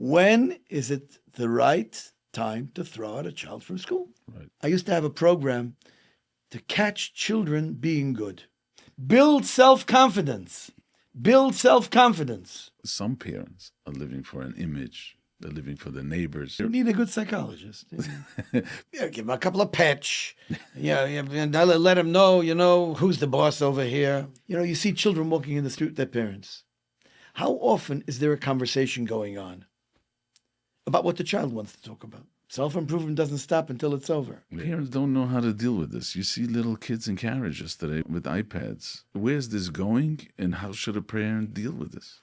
When is it the right time to throw out a child from school? Right. I used to have a program to catch children being good. Build self-confidence. Build self-confidence. Some parents are living for an image. They're living for the neighbors. You need a good psychologist. Give him a couple of pets. And let him know, who's the boss over here. You see children walking in the street with their parents. How often is there a conversation going on about what the child wants to talk about? Self-improvement doesn't stop until it's over. Parents don't know how to deal with this. You see little kids in carriages today with iPads. Where's this going, and how should a parent deal with this?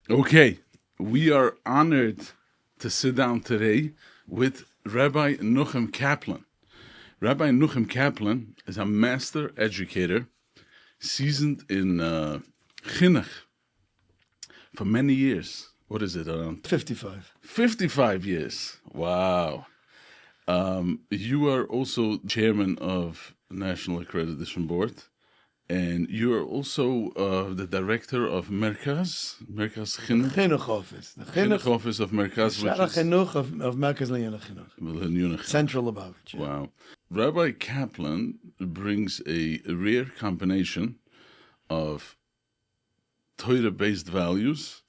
Okay, we are honored to sit down today with Rabbi Nochem Kaplan. Rabbi Nochem Kaplan is a master educator, seasoned in chinuch for many years. What is it, around 55. 55 years. Wow. You are also chairman of National Accreditation Board, and you are also the director of Merkaz Chinuch. Chinuch office. The Chinuch office of Merkaz, which is Chinuch of Merkaz Chinuch. Central above it. Yeah. Wow. Rabbi Kaplan brings a rare combination of Torah-based values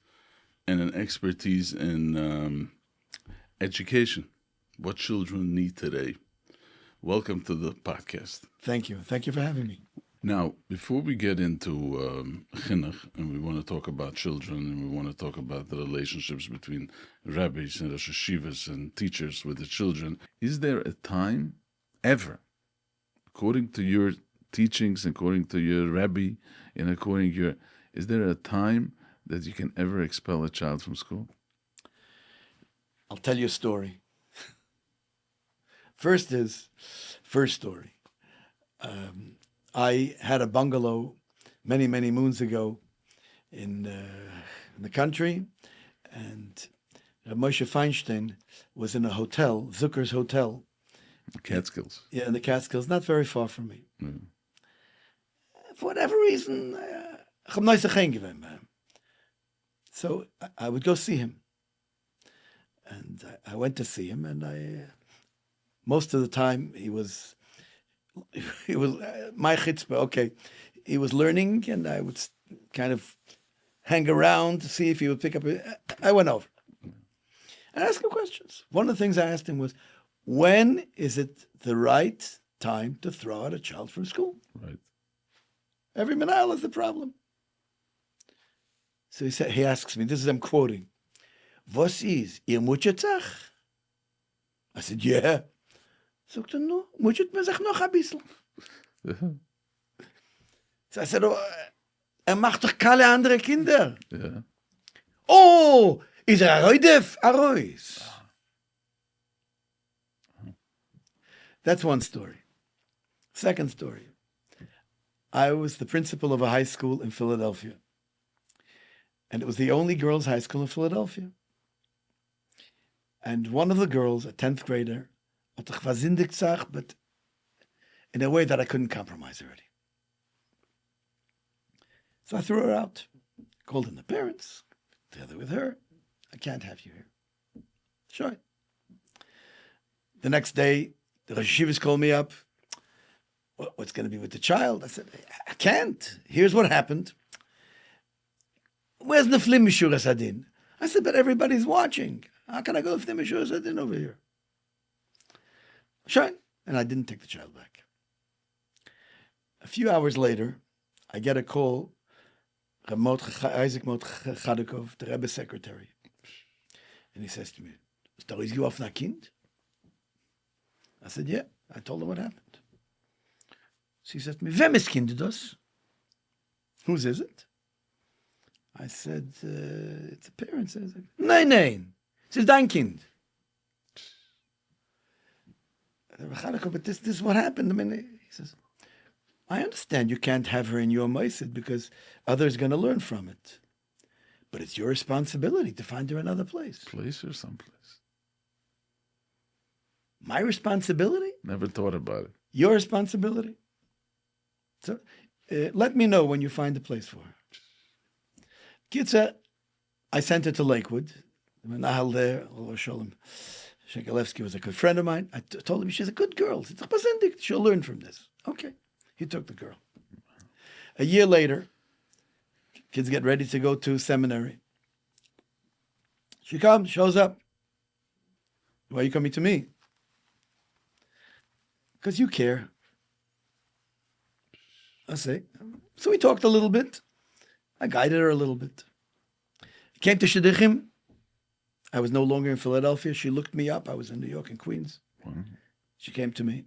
and an expertise in education, what children need today. Welcome to the podcast. Thank you. Thank you for having me. Now, before we get into chinuch, and we want to talk about children, and we want to talk about the relationships between rabbis and Rosh Yeshivas and teachers with the children, is there a time ever, according to your teachings, according to your rabbi, and according to your, is there a time that you can ever expel a child from school? I'll tell you a story. First story. I had a bungalow many, many moons ago in the country, and Moshe Feinstein was in a hotel, Zucker's Hotel. Catskills. Yeah, in the Catskills, not very far from me. Mm. For whatever reason, so I would go see him. And I went to see him, and most of the time he was my chutzpah. Okay, he was learning, and I would kind of hang around to see if he would pick up. I went over and asked him questions. One of the things I asked him was, when is it the right time to throw out a child from school? Right. Every menahel has the problem. So he asks me, this is, I'm quoting, "Was is, ihr mutschetzach?" I said, yeah. Sagt no, mutschet man sich noch ein bisschen. So I said, macht doch keine andere Kinder. Yeah. Oh, is a roidef? A rois. That's one story. Second story. I was the principal of a high school in Philadelphia. And it was the only girls' high school in Philadelphia. And one of the girls, a 10th grader, had sich verzindigt gesagt, but in a way that I couldn't compromise already. So I threw her out, called in the parents, together with her. I can't have you here. Sure. The next day, the Rosh Yeshivas called me up. What's going to be with the child? I said, I can't. Here's what happened. Where's Neflim Mishur Asadin? I said, but everybody's watching. How can I go Neflim Mishur Asadin over here? Sure. And I didn't take the child back. A few hours later, I get a call, Isaac Mot Chadikov, the Rebbe's secretary. And he says to me, "Is you off that kind?" I said, yeah. I told her what happened. She said to me, "Wem is kind das? Whose is it?" I said, it's a parent. Says, nein. It's dein Kind. But this is what happened. I mean, he says, I understand you can't have her in your meisid because others are going to learn from it. But it's your responsibility to find her another place. Place or someplace. My responsibility? Never thought about it. Your responsibility? So let me know when you find a place for her. Kitza, I sent her to Lakewood. Menahal there, Sholem Shekalevsky was a good friend of mine. I told him she's a good girl. She'll learn from this. Okay. He took the girl. A year later, kids get ready to go to seminary. She comes, shows up. Why are you coming to me? Because you care. I say. So we talked a little bit. I guided her a little bit. Came to Shidduchim. I was no longer in Philadelphia. She looked me up. I was in New York and Queens. Wow. She came to me.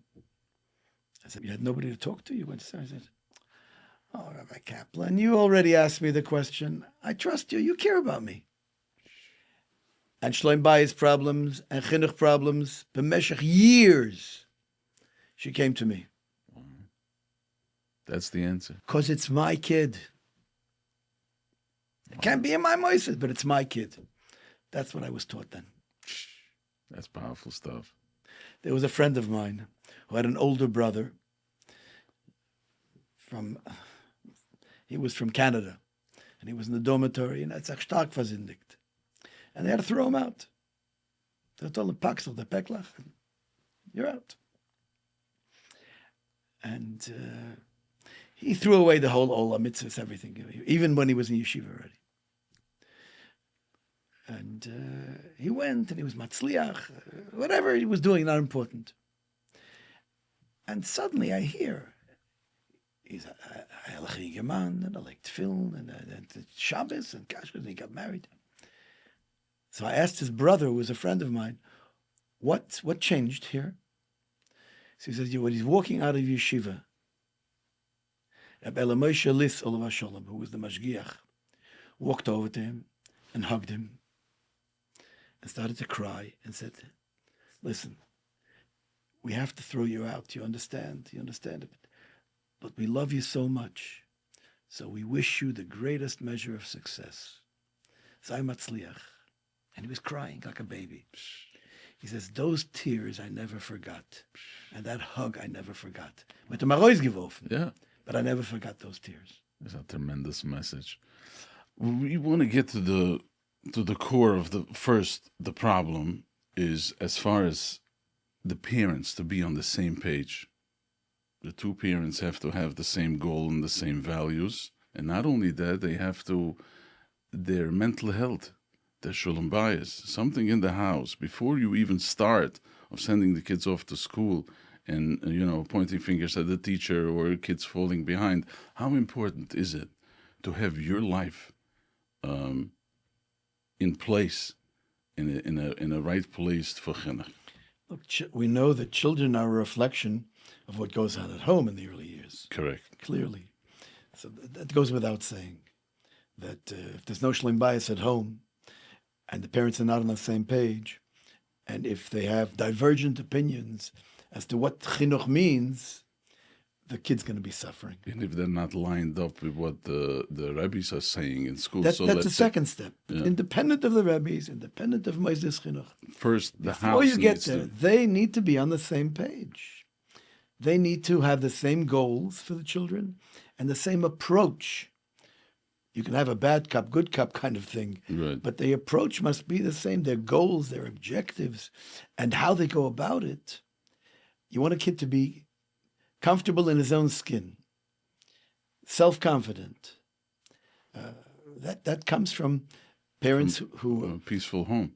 I said, you had nobody to talk to? You went to I said, oh, Rabbi Kaplan, you already asked me the question. I trust you. You care about me. And Shloim Bayis problems and Chinuch problems, b'meshech years, she came to me. That's the answer. Because it's my kid. It can't be in my moises, but it's my kid. That's what I was taught then. That's powerful stuff. There was a friend of mine who had an older brother he was from Canada, and he was in the dormitory, and that's stark verzindigt. And they had to throw him out. They told him, Paxel, the Peklach, you're out. And he threw away the whole Ola mitzvahs, everything, even when he was in Yeshiva already. And he went, and he was matzliach, whatever he was doing, not important. And suddenly I hear, he's a halachic man, and I like tefillin, and Shabbos, and kashrut, and he got married. So I asked his brother, who was a friend of mine, what changed here? So he says, when he's walking out of yeshiva, Rabbi Moshe Lis, Olav Sholem, who was the mashgiach, walked over to him and hugged him and started to cry and said, listen, we have to throw you out. You understand it. But we love you so much. So we wish you the greatest measure of success. Zay matzliach. And he was crying like a baby. He says, those tears I never forgot. And that hug I never forgot. Mit dem Arois geworfen. Yeah. But I never forgot those tears. It's a tremendous message. We want to get to the core of the problem is as far as the parents to be on the same page. The two parents have to have the same goal and the same values. And not only that, they have to, their mental health, their shalom bayis, something in the house, before you even start of sending the kids off to school and, pointing fingers at the teacher or kids falling behind. How important is it to have your life in place, in a right place for chinuch? Look, we know that children are a reflection of what goes on at home in the early years. Correct. Clearly. So that goes without saying. That if there's no shalom bayis at home, and the parents are not on the same page, and if they have divergent opinions as to what chinuch means, the kid's going to be suffering. And if they're not lined up with what the rabbis are saying in school. That's the second step. Yeah. Independent of the rabbis, independent of Moses Chinuch. First, before you get there, they need to be on the same page. They need to have the same goals for the children and the same approach. You can have a bad cup, good cup kind of thing, right. But the approach must be the same. Their goals, their objectives, and how they go about it. You want a kid to be comfortable in his own skin, self-confident. That comes from parents who a peaceful home,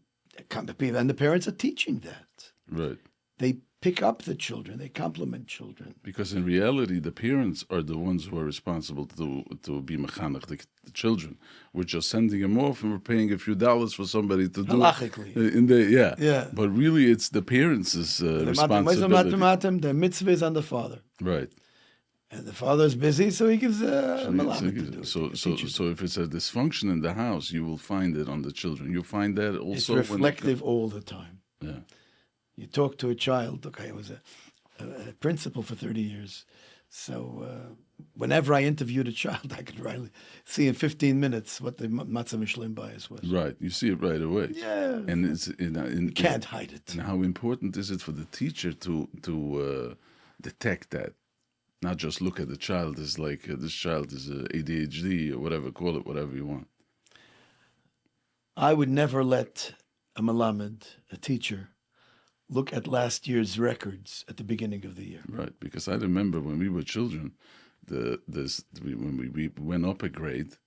and the parents are teaching that. Right. They pick up the children. They compliment children. Because in reality, the parents are the ones who are responsible to be mechanech the children. We're just sending them off, and we're paying a few dollars for somebody to do halachically. Yeah. But really, it's the parents' responsibility. The mitzvah is on the father. Right. And the father's busy, so he gives a malamet to do. So if it's a dysfunction in the house, you will find it on the children. You'll find that also. It's reflective all the time. Yeah. You talk to a child. Look, I was a principal for 30 years. So whenever I interviewed a child, I could really see in 15 minutes what the matzah mishlim bias was. Right. You see it right away. Yeah. And you can't hide it. And how important is it for the teacher to detect that Not just look at the child as like this child is ADHD or whatever, call it whatever you want. I would never let a Malamed, a teacher, look at last year's records at the beginning of the year. Right, because I remember when we were children, when we went up a grade,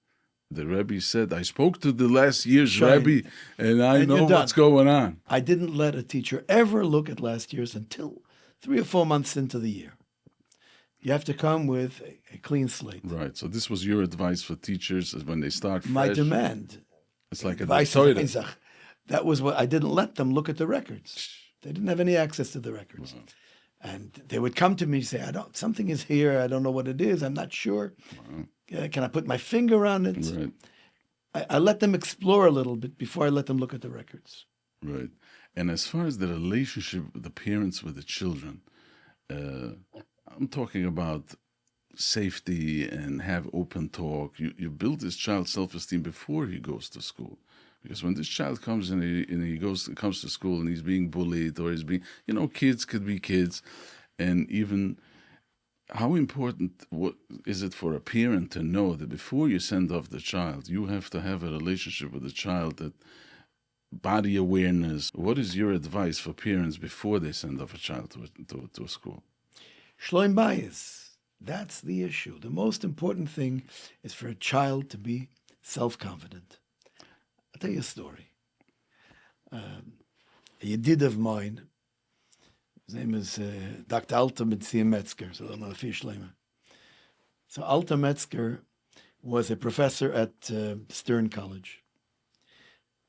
the Rebbe said, I spoke to the last year's Rebbe, and I know what's going on. I didn't let a teacher ever look at last year's until 3 or 4 months into the year. You have to come with a clean slate. Right, so this was your advice for teachers when they start fresh. My demand. It's like a toilet. That was what I didn't let them look at the records. They didn't have any access to the records. Wow. And they would come to me and say, something is here. I don't know what it is. I'm not sure. Wow. Can I put my finger on it? Right. I let them explore a little bit before I let them look at the records. Right. And as far as the relationship with the parents with the children, I'm talking about safety and have open talk. You build this child's self-esteem before he goes to school. Because when this child comes and he comes to school and he's being bullied or he's being, kids could be kids. And even how important is it for a parent to know that before you send off the child, you have to have a relationship with the child, that body awareness. What is your advice for parents before they send off a child to a school? Shloim bayis. That's the issue. The most important thing is for a child to be self-confident. I'll tell you a story. A yedid of mine, his name is Dr. Alta Metzger, so I'm not a fish lamer. So Alta Metzger was a professor at Stern College.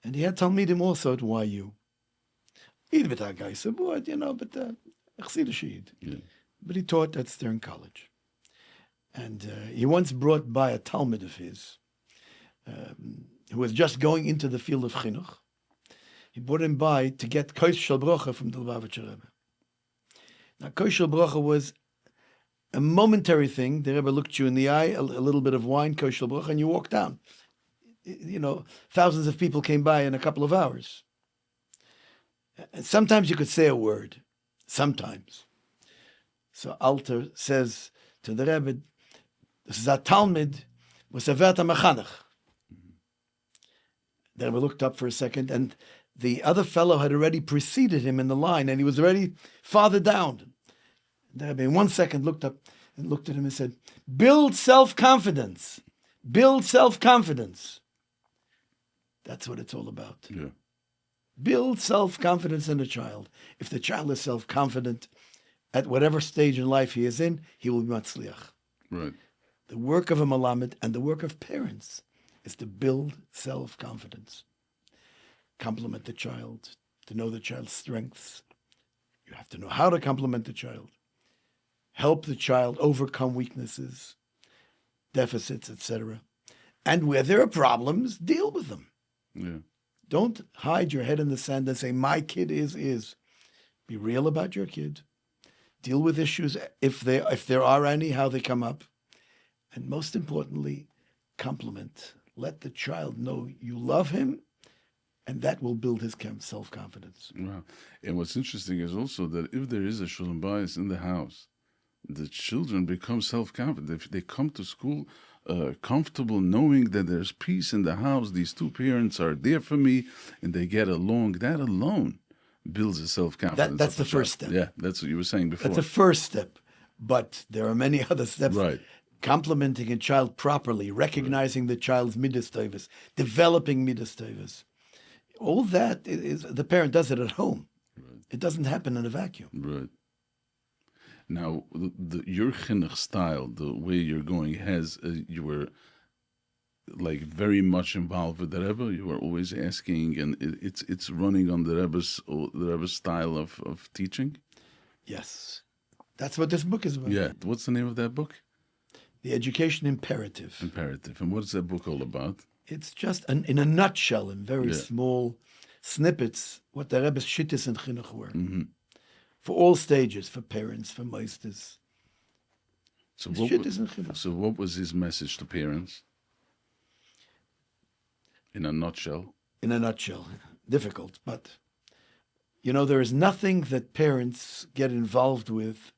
And he had Talmidim also at YU. He'd been a guy, but But he taught at Stern College. And he once brought by a Talmud of his, who was just going into the field of chinuch. He brought him by to get Kosh Shel Brocha from the Lubavitcher Rebbe. Now, Kosh Shel Brocha was a momentary thing. The Rebbe looked you in the eye, a little bit of wine, Kosh Shel Brocha, and you walked down. Thousands of people came by in a couple of hours. And sometimes you could say a word. Sometimes. So Alter says to the Rebbe, this is a Talmud, was a Verta Mechanech. The Rebbe looked up for a second, and the other fellow had already preceded him in the line, and he was already farther down. The Rebbe, in 1 second, looked up and looked at him and said, build self-confidence. Build self-confidence. That's what it's all about. Yeah. Build self-confidence in a child. If the child is self-confident, at whatever stage in life he is in, he will be matzliach. Right. The work of a malamed and the work of parents is to build self-confidence. Compliment the child, to know the child's strengths. You have to know how to compliment the child. Help the child overcome weaknesses, deficits, etc. And where there are problems, deal with them. Yeah. Don't hide your head in the sand and say, my kid is. Be real about your kid. Deal with issues, if there are any, how they come up. And most importantly, compliment. Let the child know you love him, and that will build his self-confidence. Wow. And what's interesting is also that if there is a shalom bayis in the house, the children become self-confident. If they come to school comfortable knowing that there's peace in the house, these two parents are there for me, and they get along, that alone builds a self-confidence. That's the first step. Yeah, that's what you were saying before. That's the first step. But there are many other steps. Right. Complimenting a child properly, recognizing the child's midas tovos, developing midas tovos. All that is the parent does it at home. Right. It doesn't happen in a vacuum. Right. Now, your chinuch style, the way you're going, you were like very much involved with the Rebbe. You were always asking, and it's running on the Rebbe's style of teaching. Yes, that's what this book is about. Yeah. What's the name of that book? The Education Imperative. Imperative. And what is that book all about? It's just, in a nutshell, in very small snippets, what the Rebbe's shittis and chinuch were. Mm-hmm. For all stages, for parents, for meisters. So what was his message to parents? In a nutshell? In a nutshell. Difficult, but, there is nothing that parents get involved with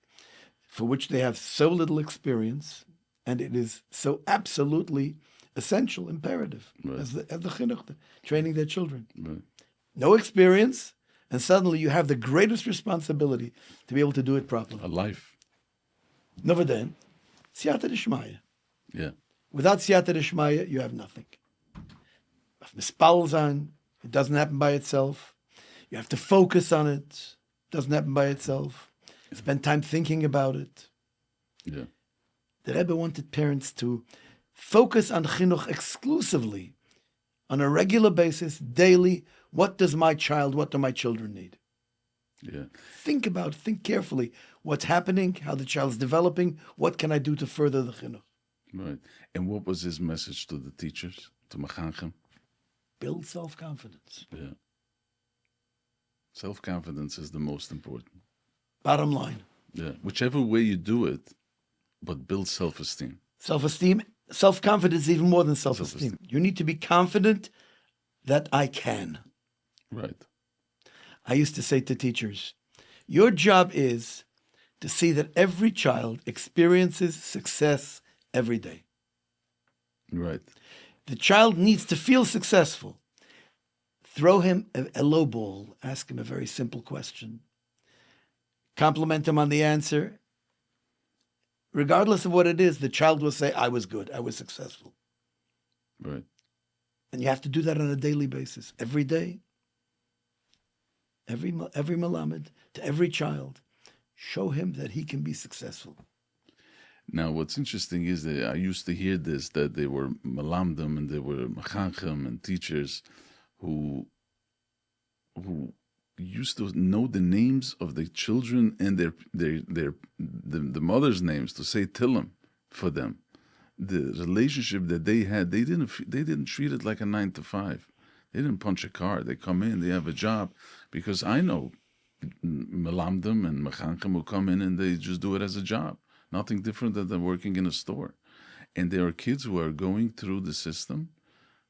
for which they have so little experience, and it is so absolutely essential, imperative, Right. as the chinuch, training their children. Right. No experience, and suddenly you have the greatest responsibility to be able to do it properly. A life. Never then, siyata d'shmaya. Yeah. Without siyata d'shmaya, you have nothing. Mispal zan, it doesn't happen by itself. You have to focus on it. It doesn't happen by itself. Spend time thinking about it. Yeah. The Rebbe wanted parents to focus on chinuch exclusively, on a regular basis, daily. What do my children need? Yeah. Think carefully what's happening, how the child's developing, what can I do to further the chinuch? Right. And what was his message to the teachers, to Mechanchem? Build self-confidence. Yeah. Self-confidence is the most important. Bottom line. Yeah. Whichever way you do it, but build self-esteem. Self-esteem, self-confidence, even more than self-esteem. Self-esteem. You need to be confident that I can. Right. I used to say to teachers, your job is to see that every child experiences success every day. Right. The child needs to feel successful. Throw him a low ball. Ask him a very simple question. Compliment him on the answer. Regardless of what it is, the child will say, I was good, I was successful. Right. And you have to do that on a daily basis. Every day, every melamed, to every child. Show him that he can be successful. Now, what's interesting is that I used to hear this, that they were malamdim and they were mechanchem and teachers who used to know the names of the children and the mother's names, to say Tillim for them. The relationship that they had, they didn't treat it like a 9 to 5. They didn't punch a card. They come in, they have a job, because I know melamdim and mechanchem who come in and they just do it as a job. Nothing different than working in a store. And there are kids who are going through the system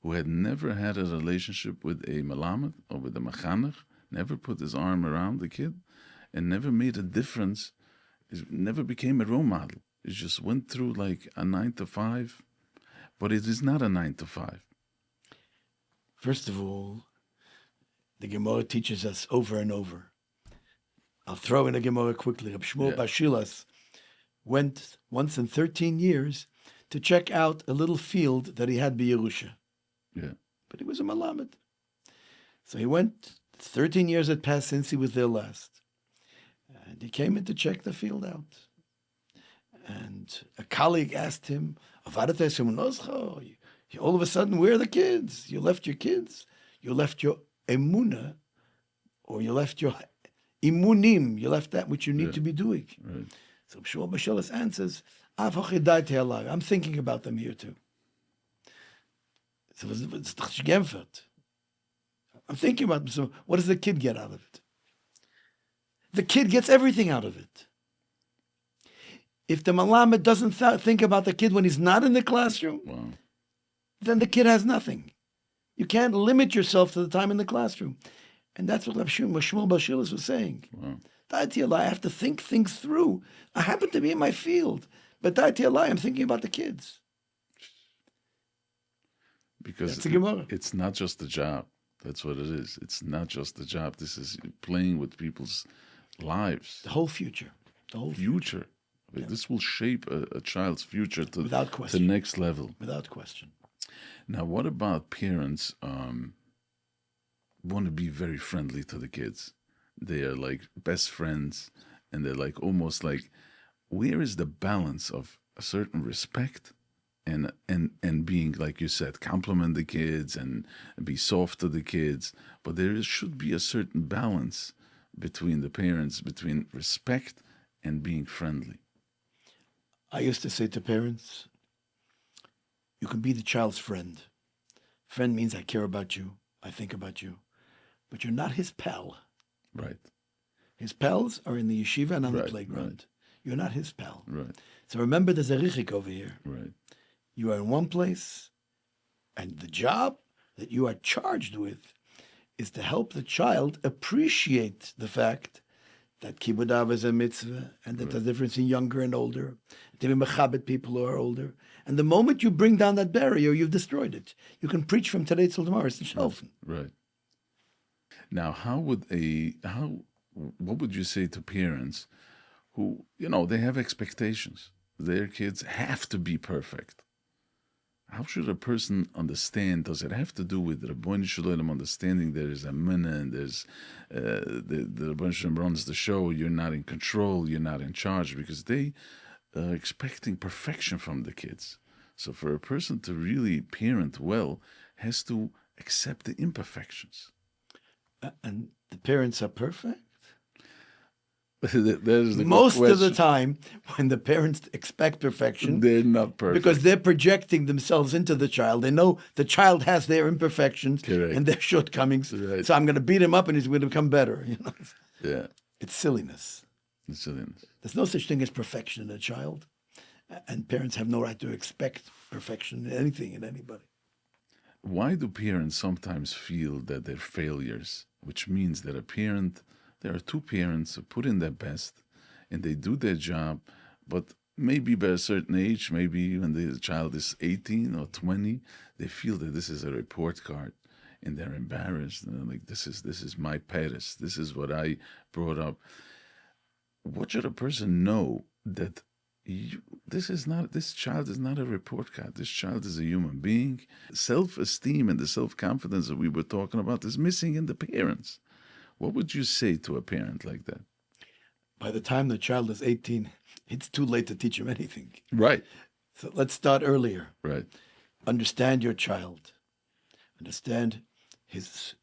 who had never had a relationship with a melamed or with a mechanech, never put his arm around the kid, and never made a difference, never became a role model. It just went through like a 9 to 5, but it is not a 9 to 5. First of all, the Gemara teaches us over and over. I'll throw in a Gemara quickly. Rabbi Shmuel Bashilas went once in 13 years to check out a little field that he had b'Yerusha. Yeah. But he was a malamed. So he went, 13 years had passed since he was there last. And he came in to check the field out. And a colleague asked him, all of a sudden, where are the kids? You left your kids. You left your emunah, or you left your imunim. You left that which you need to be doing. Right. So Shmuel Bashilas answers, I'm thinking about them here too. So I'm thinking about them. So what does the kid get out of it? The kid gets everything out of it. If the malamed doesn't think about the kid when he's not in the classroom, then the kid has nothing. You can't limit yourself to the time in the classroom. And that's what Shmuel Bashilas was saying. Wow. I have to think things through. I happen to be in my field, but I'm thinking about the kids. Because it's not just a job. That's what it is. It's not just a job. This is playing with people's lives. The whole future. The whole future. Yeah. This will shape a child's future to the next level. Without question. Now, what about parents want to be very friendly to the kids? They are like best friends, and they're like almost like, where is the balance of a certain respect and being, like you said, compliment the kids and be soft to the kids? But there should be a certain balance between the parents, between respect and being friendly. I used to say to parents, you can be the child's friend. Friend means I care about you, I think about you, but you're not his pal. Right. His pals are in the yeshiva and on the playground. Right. You're not his pal. Right. So remember, there's a richik over here. Right. You are in one place, and the job that you are charged with is to help the child appreciate the fact that kibbud av is a mitzvah, and that there's a difference in younger and older, to be mechabed people who are older. And the moment you bring down that barrier, you've destroyed it. You can preach from today till tomorrow. It's shelfen. Right. Now, what would you say to parents who, they have expectations? Their kids have to be perfect. How should a person understand? Does it have to do with the Rabbi Shalom understanding there is a minna and there's the Rabbi Shalom runs the show, you're not in control, you're not in charge, because they are expecting perfection from the kids. So for a person to really parent well, has to accept the imperfections. And the parents are perfect? Most of the time, when the parents expect perfection, they're not perfect. Because they're projecting themselves into the child. They know the child has their imperfections and their shortcomings. Right. So I'm going to beat him up and he's going to become better. Yeah. It's silliness. It's silliness. There's no such thing as perfection in a child. And parents have no right to expect perfection in anything, in anybody. Why do parents sometimes feel that they're failures? Which means that there are two parents who put in their best and they do their job, but maybe by a certain age, maybe when the child is 18 or 20, they feel that this is a report card and they're embarrassed. And they're like, this is my parents. This is what I brought up. What should a person know that this child is not a report card. This child is a human being. Self-esteem and the self-confidence that we were talking about is missing in the parents. What would you say to a parent like that? By the time the child is 18, it's too late to teach him anything. Right. So let's start earlier. Right. Understand your child. Understand his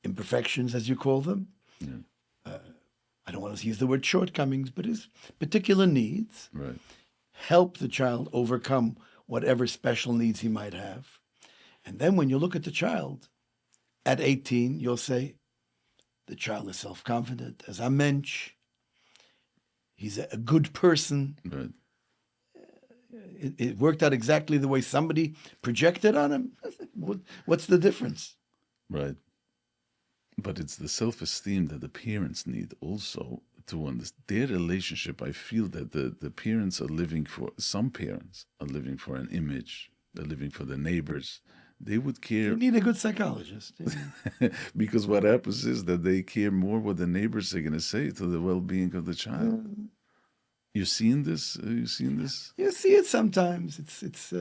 imperfections, as you call them. Yeah. I don't want to use the word shortcomings, but his particular needs. Right. Help the child overcome whatever special needs he might have. And then when you look at the child, at 18, you'll say, the child is self-confident, as a mensch. He's a good person. Right. It worked out exactly the way somebody projected on him. What's the difference? Right. But it's the self-esteem that the parents need also to understand their relationship. I feel that the parents are living for, some parents are living for an image. They're living for the neighbors. They would care. You need a good psychologist. Because what happens is that they care more what the neighbors are going to say to the well-being of the child. You've seen this? You see it sometimes. It's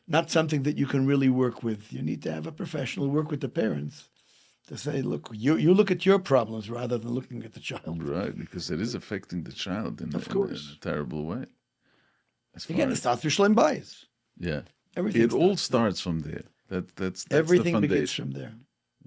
not something that you can really work with. You need to have a professional work with the parents to say, look, you look at your problems rather than looking at the child. Right, because it is affecting the child in a terrible way. Again, it starts with Shlem bias. Yeah. Everything it all starts from there. That's everything the begins from there.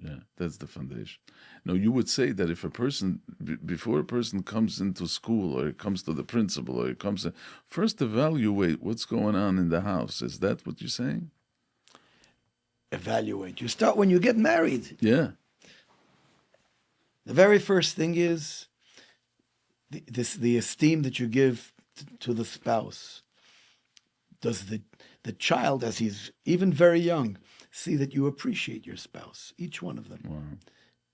Yeah, that's the foundation. Now, you would say that if a person, before a person comes into school or comes to the principal or comes, first evaluate what's going on in the house. Is that what you're saying? Evaluate. You start when you get married. Yeah. The very first thing is the esteem that you give to the spouse. Does the child, as he's even very young, see that you appreciate your spouse, each one of them? Wow.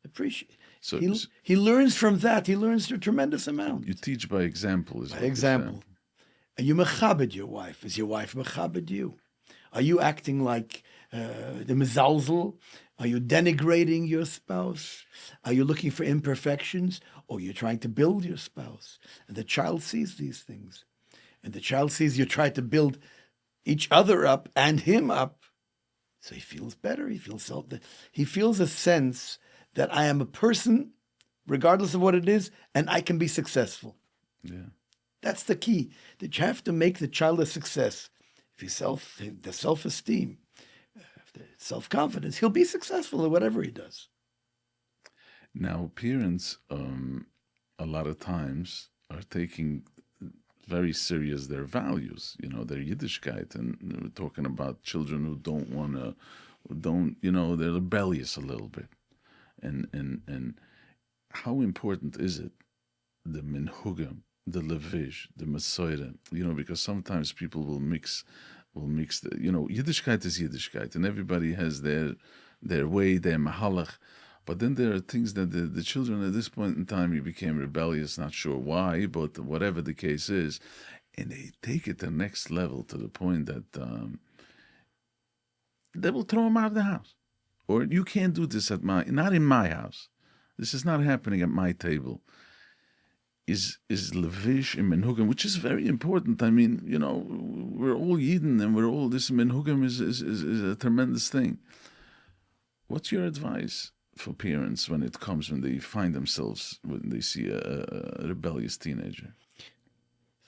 Appreciate. So he learns from that. He learns a tremendous amount. You teach by example. By example. Are you mechabed your wife? Is your wife mechabed you? Are you acting like the mezalzel? Are you denigrating your spouse? Are you looking for imperfections? Or you're trying to build your spouse? And the child sees these things. And the child sees you try to build each other up and him up. So he feels better. He feels a sense that I am a person, regardless of what it is, and I can be successful. Yeah. That's the key. That you have to make the child a success. If the self-esteem, the self-confidence, he'll be successful in whatever he does. Now, parents, a lot of times, are taking very serious their values, their Yiddishkeit, and we're talking about children who they're rebellious a little bit. And how important is it, the minhugim, the levish, the mesoira, because sometimes people will mix Yiddishkeit is Yiddishkeit, and everybody has their way, their mahalach, But then there are things that the children at this point in time, you became rebellious, not sure why, but whatever the case is, and they take it to the next level to the point that they will throw them out of the house. Or you can't do this not in my house. This is not happening at my table. Is levish and menhugim, which is very important. I mean, we're all Yidden and we're all, this menhugim is a tremendous thing. What's your advice for parents when they find themselves, when they see a rebellious teenager?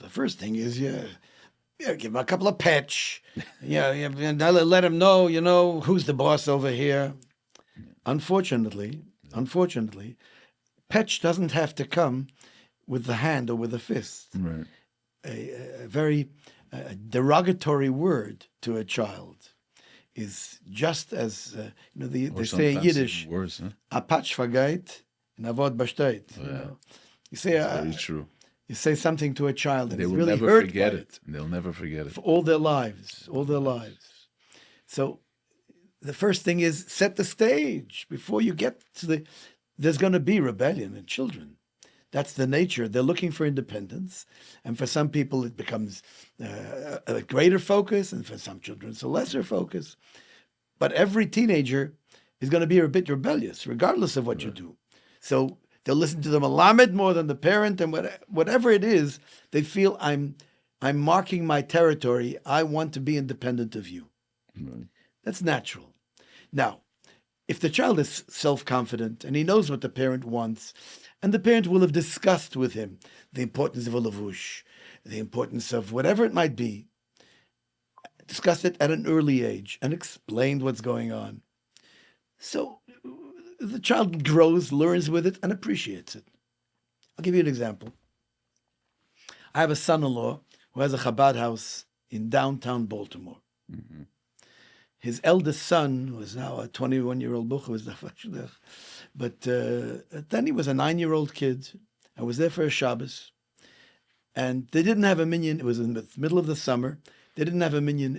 The first thing is, give him a couple of pets. Let him know, who's the boss over here. Unfortunately, pets doesn't have to come with the hand or with the fist. Right. A very derogatory word to a child is just as, they say in Yiddish, a patch vergeht, and a Wort besteht. You say, very true. You say something to a child and they will really never hurt forget it. They'll never forget it. For all their lives. So the first thing is set the stage before you get to there's going to be rebellion in children. That's the nature. They're looking for independence. And for some people, it becomes a greater focus. And for some children, it's a lesser focus. But every teenager is going to be a bit rebellious, regardless of what you do. So they'll listen to the Malamed more than the parent. And whatever it is, they feel I'm marking my territory. I want to be independent of you. Right. That's natural. Now, if the child is self-confident and he knows what the parent wants, and the parent will have discussed with him the importance of a lavush, the importance of whatever it might be, discussed it at an early age and explained what's going on. So the child grows, learns with it, and appreciates it. I'll give you an example. I have a son-in-law who has a Chabad house in downtown Baltimore. Mm-hmm. His eldest son, who is now a 21-year-old bucher, but then he was a 9-year-old kid. I was there for a Shabbos, and they didn't have a minyan. It was in the middle of the summer. They didn't have a minyan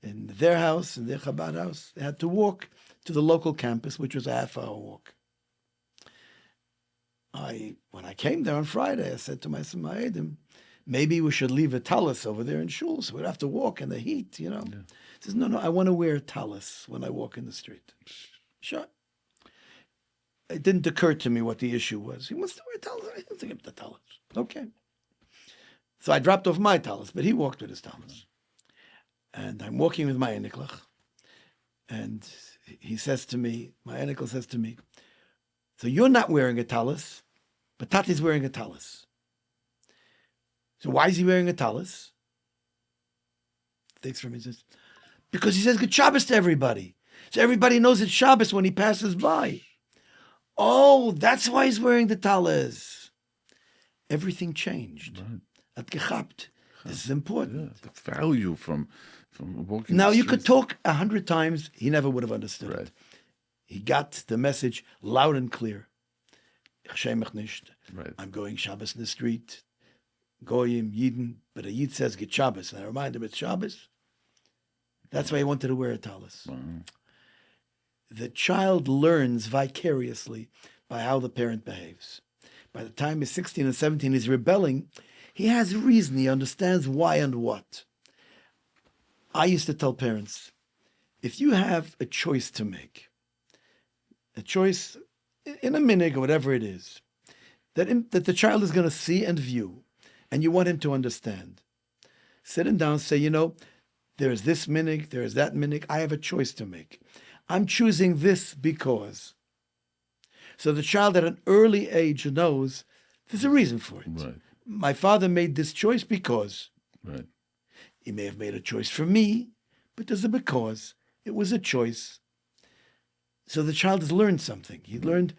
in their house, in their Chabad house. They had to walk to the local campus, which was a half-hour walk. When I came there on Friday, I said to my Samaidim, maybe we should leave a talis over there in shul, so we'd have to walk in the heat, Yeah. He says, no, I want to wear a talis when I walk in the street. Sure. It didn't occur to me what the issue was. He wants to wear a talis. I didn't think of the talis. Okay. So I dropped off my talis, but he walked with his talis. And I'm walking with my eniklach, and he says to me, my enikl says to me, so you're not wearing a talis, but Tati's wearing a talis. So why is he wearing a talis? Thinks for me, says, because he says good Shabbos to everybody. So everybody knows it's Shabbos when he passes by. Oh, that's why he's wearing the talis. Everything changed. At gechapt. This is important. Yeah, the value from walking. Now, you could talk 100 times. He never would have understood Right. it. He got the message loud and clear. Ich schäme mich nicht. Right. I'm going Shabbos in the street. Goyim, Yidden. But a Yid says get Shabbos. And I remind him it's Shabbos. That's why he wanted to wear a talis. Wow. The child learns vicariously by how the parent behaves. By the time he's 16 and 17, he's rebelling. He has reason. He understands why and what. I used to tell parents, if you have a choice to make, a choice in a minig or whatever it is, that the child is going to see and view, and you want him to understand, sit him down, say, there is this minig, there is that minig. I have a choice to make. I'm choosing this because. So the child at an early age knows there's a reason for it. Right. My father made this choice because. Right. He may have made a choice for me, but there's a because. It was a choice. So the child has learned something. He learned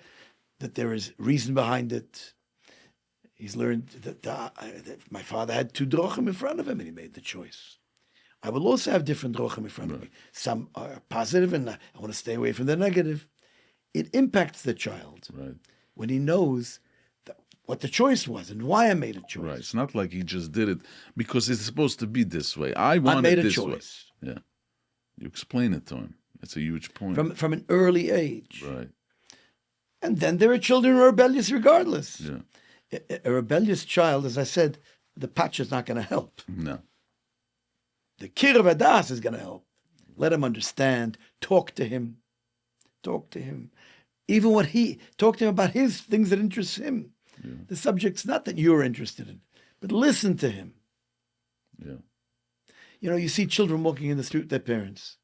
that there is reason behind it. He's learned that my father had 2 drochim in front of him and he made the choice. I will also have different drochim in front of me. Some are positive and I want to stay away from the negative. It impacts the child when he knows what the choice was and why I made a choice. Right. It's not like he just did it because it's supposed to be this way. I made a choice. Way. Yeah. You explain it to him. That's a huge point. From an early age. Right. And then there are children who are rebellious regardless. Yeah. A rebellious child, as I said, the patch is not going to help. No. The kir of adas is going to help. Let him understand. Talk to him. Talk to him. Even talk to him about his things that interest him. Yeah. The subject's not that you're interested in, but listen to him. Yeah. You know, you see children walking in the street with their parents.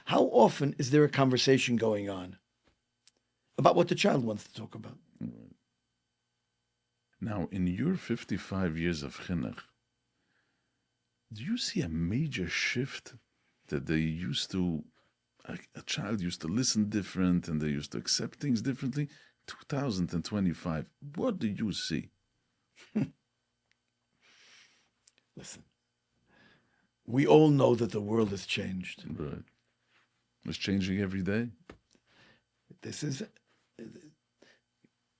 How often is there a conversation going on about what the child wants to talk about? Now, in your 55 years of chinuch, do you see a major shift that they used to, a child used to listen different and they used to accept things differently? 2025, what do you see? Listen, we all know that the world has changed. Right. It's changing every day. This is,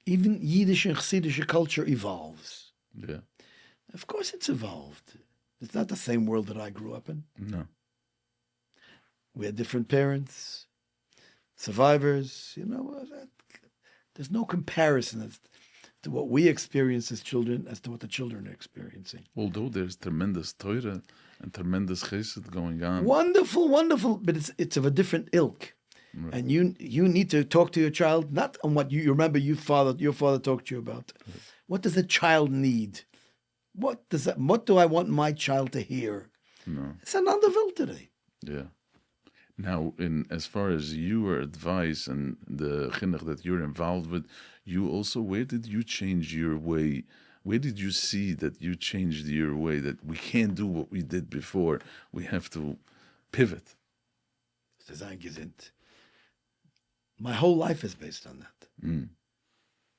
even Yiddish and Chassidish culture evolves. Yeah. Of course it's evolved. It's not the same world that I grew up in. No. We had different parents, survivors, there's no comparison as to what we experience as children as to what the children are experiencing. Although there's tremendous Torah and tremendous chesed going on. Wonderful, wonderful, but it's of a different ilk. Right. And you need to talk to your child, not on what you remember your father talked to you about. Right. What does the child need? What do I want my child to hear? No. It's an underville today. Yeah. Now, as far as your advice and the chinuch that you're involved with, where did you change your way? Where did you see that you changed your way, that we can't do what we did before? We have to pivot. My whole life is based on that. Mm.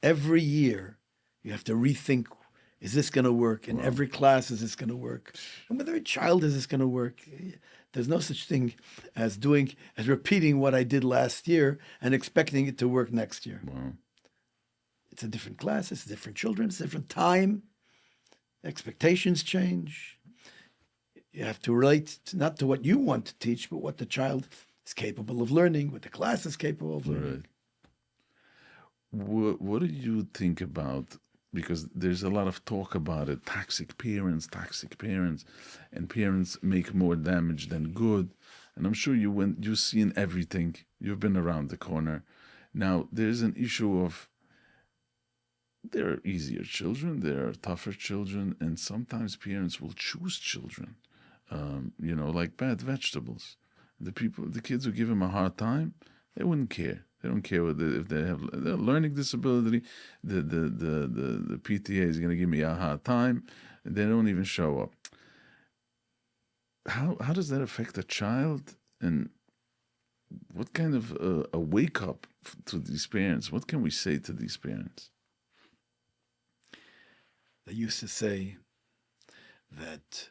Every year, you have to rethink, is this going to work? In every class, is this going to work? And with every child, is this going to work? There's no such thing as repeating what I did last year and expecting it to work next year. Wow. It's a different class, it's different children, it's a different time. Expectations change. You have to relate not to what you want to teach, but what the child is capable of learning, what the class is capable of learning. Right. What do you think about, because there's a lot of talk about it, toxic parents, and parents make more damage than good. And I'm sure you've seen everything. You've been around the corner. Now, there's an issue of there are easier children, there are tougher children, and sometimes parents will choose children, like bad vegetables. The kids who give them a hard time, they wouldn't care. They don't care if they have a learning disability. The PTA is going to give me a hard time. They don't even show up. How does that affect a child? And what kind of a wake up to these parents? What can we say to these parents? They used to say that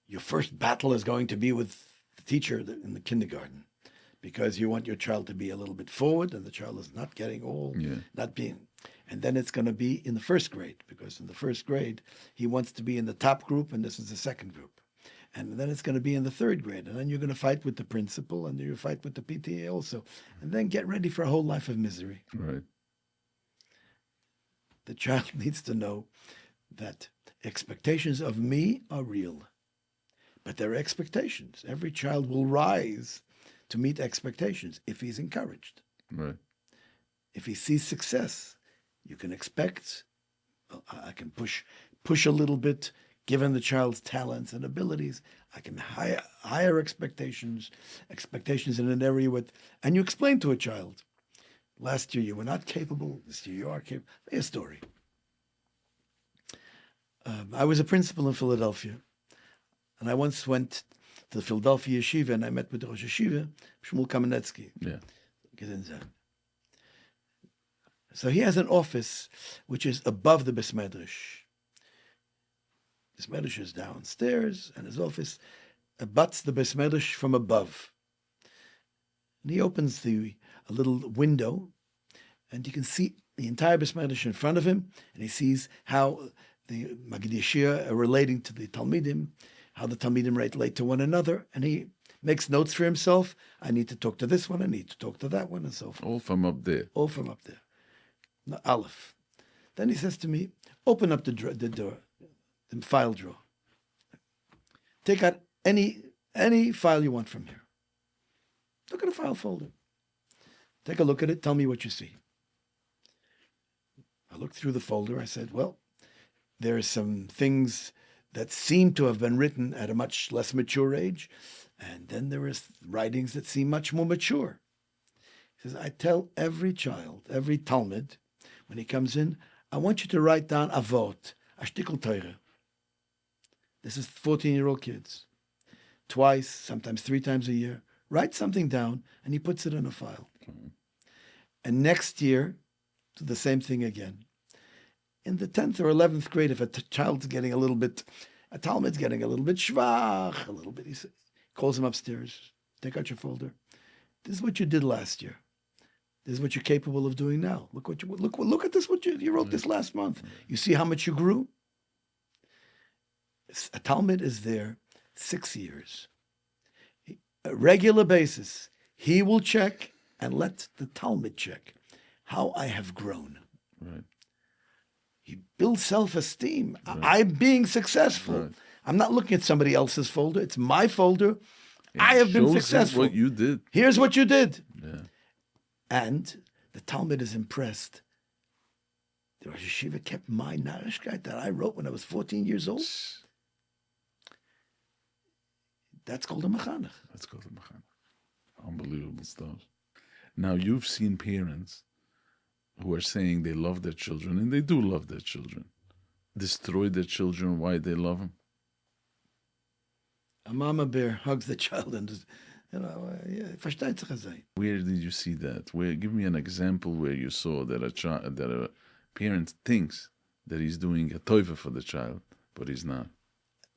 your first battle is going to be with the teacher in the kindergarten, because you want your child to be a little bit forward and the child is not getting and then it's going to be in the first grade, because in the first grade he wants to be in the top group and this is the second group. And then it's going to be in the third grade, and then you're going to fight with the principal and you fight with the PTA also, and then get ready for a whole life of misery. Right. The child needs to know that expectations of me are real, but they're expectations. Every child will rise to meet expectations if he's encouraged. Right. If he sees success, you can expect, I can push a little bit, given the child's talents and abilities. I can higher expectations in an area and you explain to a child, last year you were not capable, this year you are capable. A story. I was a principal in Philadelphia, and I once went to the Philadelphia Yeshiva, and I met with the Rosh Yeshiva, Shmuel Kamenetsky. Yeah. So he has an office which is above the Beis Medrash. Beis Medrash is downstairs, and his office abuts the Beis Medrash from above. And he opens a little window, and you can see the entire Beis Medrash in front of him, and he sees how the Magid Yeshia are relating to the Talmidim, how the Talmidim relate to one another, and he makes notes for himself. I need to talk to this one, I need to talk to that one, and so forth. All from up there. All from up there. No, Aleph. Then he says to me, open up the door, the file drawer. Take out any file you want from here. Look at the file folder. Take a look at it. Tell me what you see. I looked through the folder. I said, well, there are some things that seem to have been written at a much less mature age. And then there are writings that seem much more mature. He says, I tell every child, every Talmud, when he comes in, I want you to write down avot, a shtickl Torah. This is 14-year-old kids. Twice, sometimes 3 times a year. Write something down, and he puts it in a file. Mm-hmm. And next year, do the same thing again. In the 10th or 11th grade, if a child's getting a Talmud's getting a little bit schwach, a little bit, he calls him upstairs, take out your folder. This is what you did last year. This is what you're capable of doing now. Look at this. What you wrote this last month. You see how much you grew. A Talmud is there 6 years, a regular basis. He will check and let the Talmud check how I have grown. Right. He builds self-esteem. Right. I'm being successful. Right. I'm not looking at somebody else's folder. It's my folder. I have been successful. What you did. Here's what you did. Yeah. And the Talmud is impressed. The Rosh Yeshiva kept my Narishkeit that I wrote when I was 14 years old. That's called a mechanech. That's called a mechanech. Unbelievable stuff. Now, you've seen parents who are saying they love their children, and they do love their children, destroy their children. Why they love them? A mama bear hugs the child and, versteht sich das. Where did you see that? Give me an example where you saw that a parent thinks that he's doing a tova for the child, but he's not.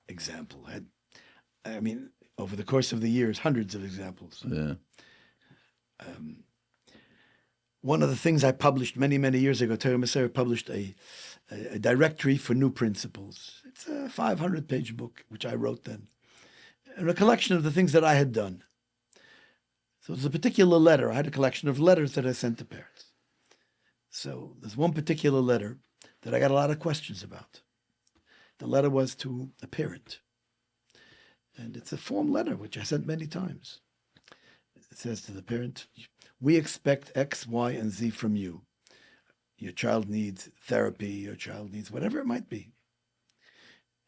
Example. I mean, over the course of the years, hundreds of examples. Yeah. One of the things I published many, many years ago, Torah Mesorah published a directory for new principles. It's a 500-page book, which I wrote then, and a collection of the things that I had done. So it was a particular letter. I had a collection of letters that I sent to parents. So there's one particular letter that I got a lot of questions about. The letter was to a parent. And it's a form letter, which I sent many times. It says to the parent, we expect X, Y, and Z from you. Your child needs therapy, your child needs whatever it might be.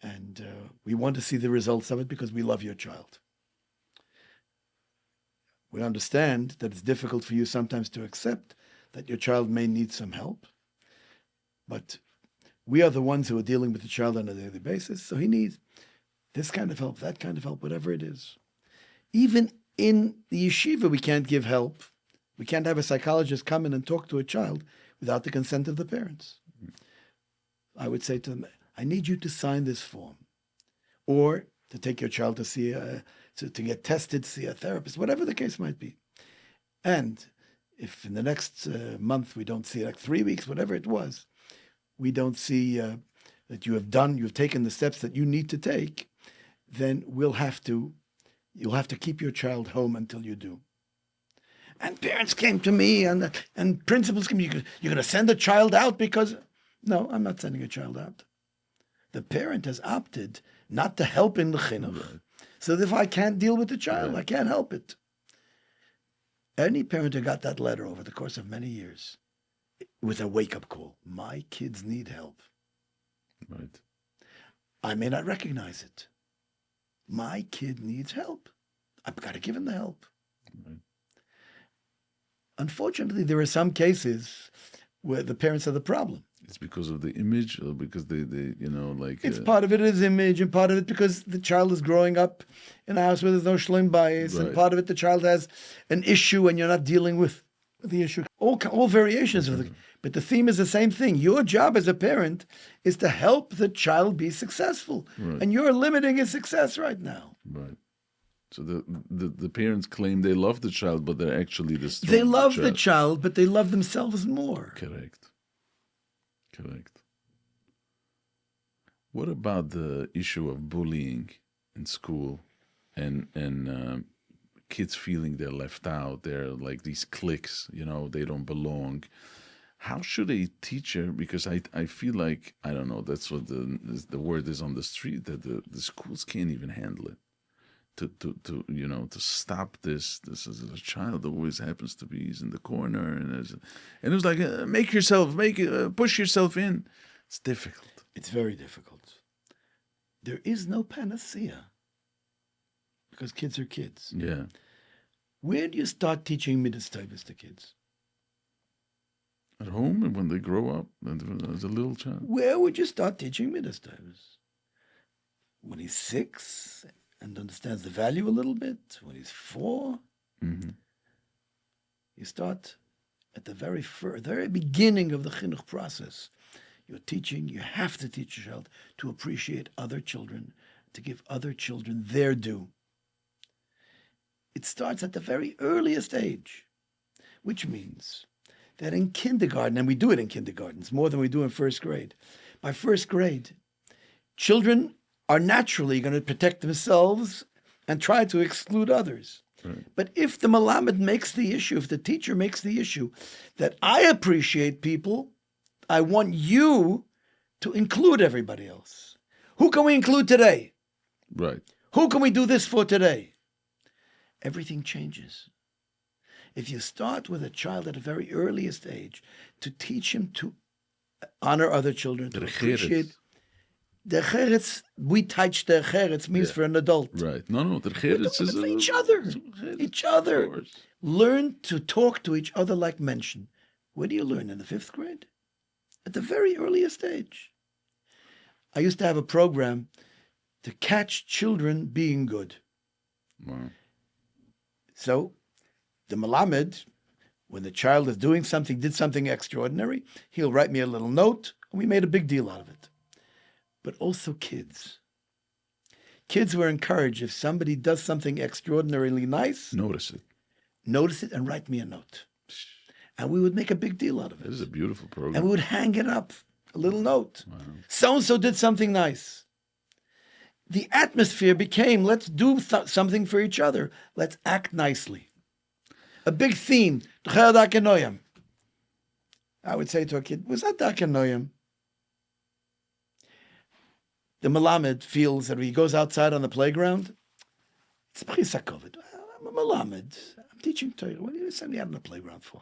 And we want to see the results of it because we love your child. We understand that it's difficult for you sometimes to accept that your child may need some help. But we are the ones who are dealing with the child on a daily basis, so he needs this kind of help, that kind of help, whatever it is. Even in the yeshiva, we can't give help. We can't have a psychologist come in and talk to a child without the consent of the parents. I would say to them, I need you to sign this form, or to take your child to see to get tested, see a therapist, whatever the case might be. And if in the next month we don't see, like 3 weeks, whatever it was, we don't see that you've taken the steps that you need to take, then you'll have to keep your child home until you do. And parents came to me, and principals came. You're going to send a child out because no, I'm not sending a child out. The parent has opted not to help in the chinuch. Right. So if I can't deal with the child, right, I can't help it. Any parent who got that letter over the course of many years, it was a wake-up call. My kids need help. Right. I may not recognize it. My kid needs help. I've got to give him the help. Right. Unfortunately, there are some cases where the parents are the problem. It's because of the image, or because they It's part of it is image, and part of it because the child is growing up in a house where there's no shlem bias, right, and part of it the child has an issue and you're not dealing with the issue. All variations of it. But the theme is the same thing. Your job as a parent is to help the child be successful. Right. And you're limiting his success right now. Right. So the parents claim they love the child, but they're actually destroying They love the child, but they love themselves more. Correct. What about the issue of bullying in school and kids feeling they're left out? They're like these cliques, they don't belong. How should a teacher, because I feel like, I don't know, that's what the word is on the street, that the schools can't even handle it. To stop this as a child always happens to be, he's in the corner, and it was like, push yourself in. It's difficult. It's very difficult. There is no panacea because kids are kids. Yeah. Where do you start teaching Midas Taivas to kids? At home, and when they grow up, as a little child. Where would you start teaching Midas Taivas? When he's 6 and understands the value a little bit, when he's 4. Mm-hmm. You start at the very beginning of the chinuch process. You're teaching, you have to teach your child to appreciate other children, to give other children their due. It starts at the very earliest age, which means that in kindergarten, and we do it in kindergartens more than we do in first grade, by first grade, children are naturally going to protect themselves and try to exclude others. Right. But if the Malamed makes the issue, if the teacher makes the issue that I appreciate people, I want you to include everybody else. Who can we include today? Right. Who can we do this for today? Everything changes. If you start with a child at a very earliest age to teach him to honor other children, to appreciate. The cheretz, we touch the cheretz means for an adult. Right. No, the cheretz is for each other. Each other. Learn to talk to each other like mention. Where do you learn? In the 5th grade? At the very earliest age. I used to have a program to catch children being good. Wow. So, the Malamed, when the child is doing something, did something extraordinary, he'll write me a little note, and we made a big deal out of it. But also kids. Kids were encouraged, if somebody does something extraordinarily nice, notice it and write me a note. And we would make a big deal out of it. This is a beautiful program. And we would hang it up, a little note. Wow. So-and-so did something nice. The atmosphere became, let's do something for each other. Let's act nicely. A big theme. I would say to a kid, was that Dakanoyim? The Malamed feels that when he goes outside on the playground, it's Prisakovid. I'm a Malamed. I'm teaching Torah. What are you sending me out on the playground for?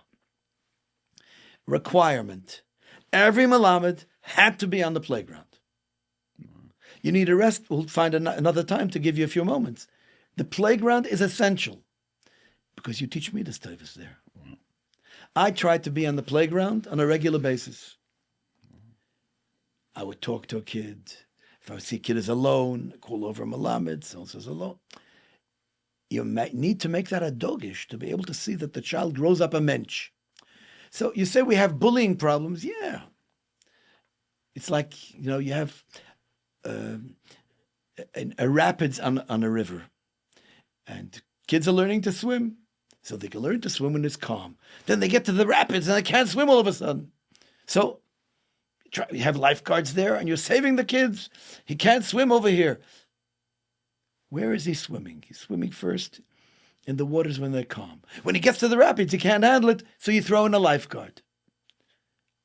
Requirement. Every Malamed had to be on the playground. You need a rest, we'll find another time to give you a few moments. The playground is essential because you teach me the Taivas there. I tried to be on the playground on a regular basis. I would talk to a kid. If I see a kid is alone, call over a Malamed, so-and-so's alone. You need to make that a dogish to be able to see that the child grows up a mensch. So you say we have bullying problems. Yeah. It's like, you have a rapids on a river. And kids are learning to swim. So they can learn to swim when it's calm. Then they get to the rapids and they can't swim all of a sudden. So you have lifeguards there and you're saving the kids. He can't swim over here. Where is he swimming? He's swimming first in the waters when they're calm. When he gets to the rapids, he can't handle it, so you throw in a lifeguard.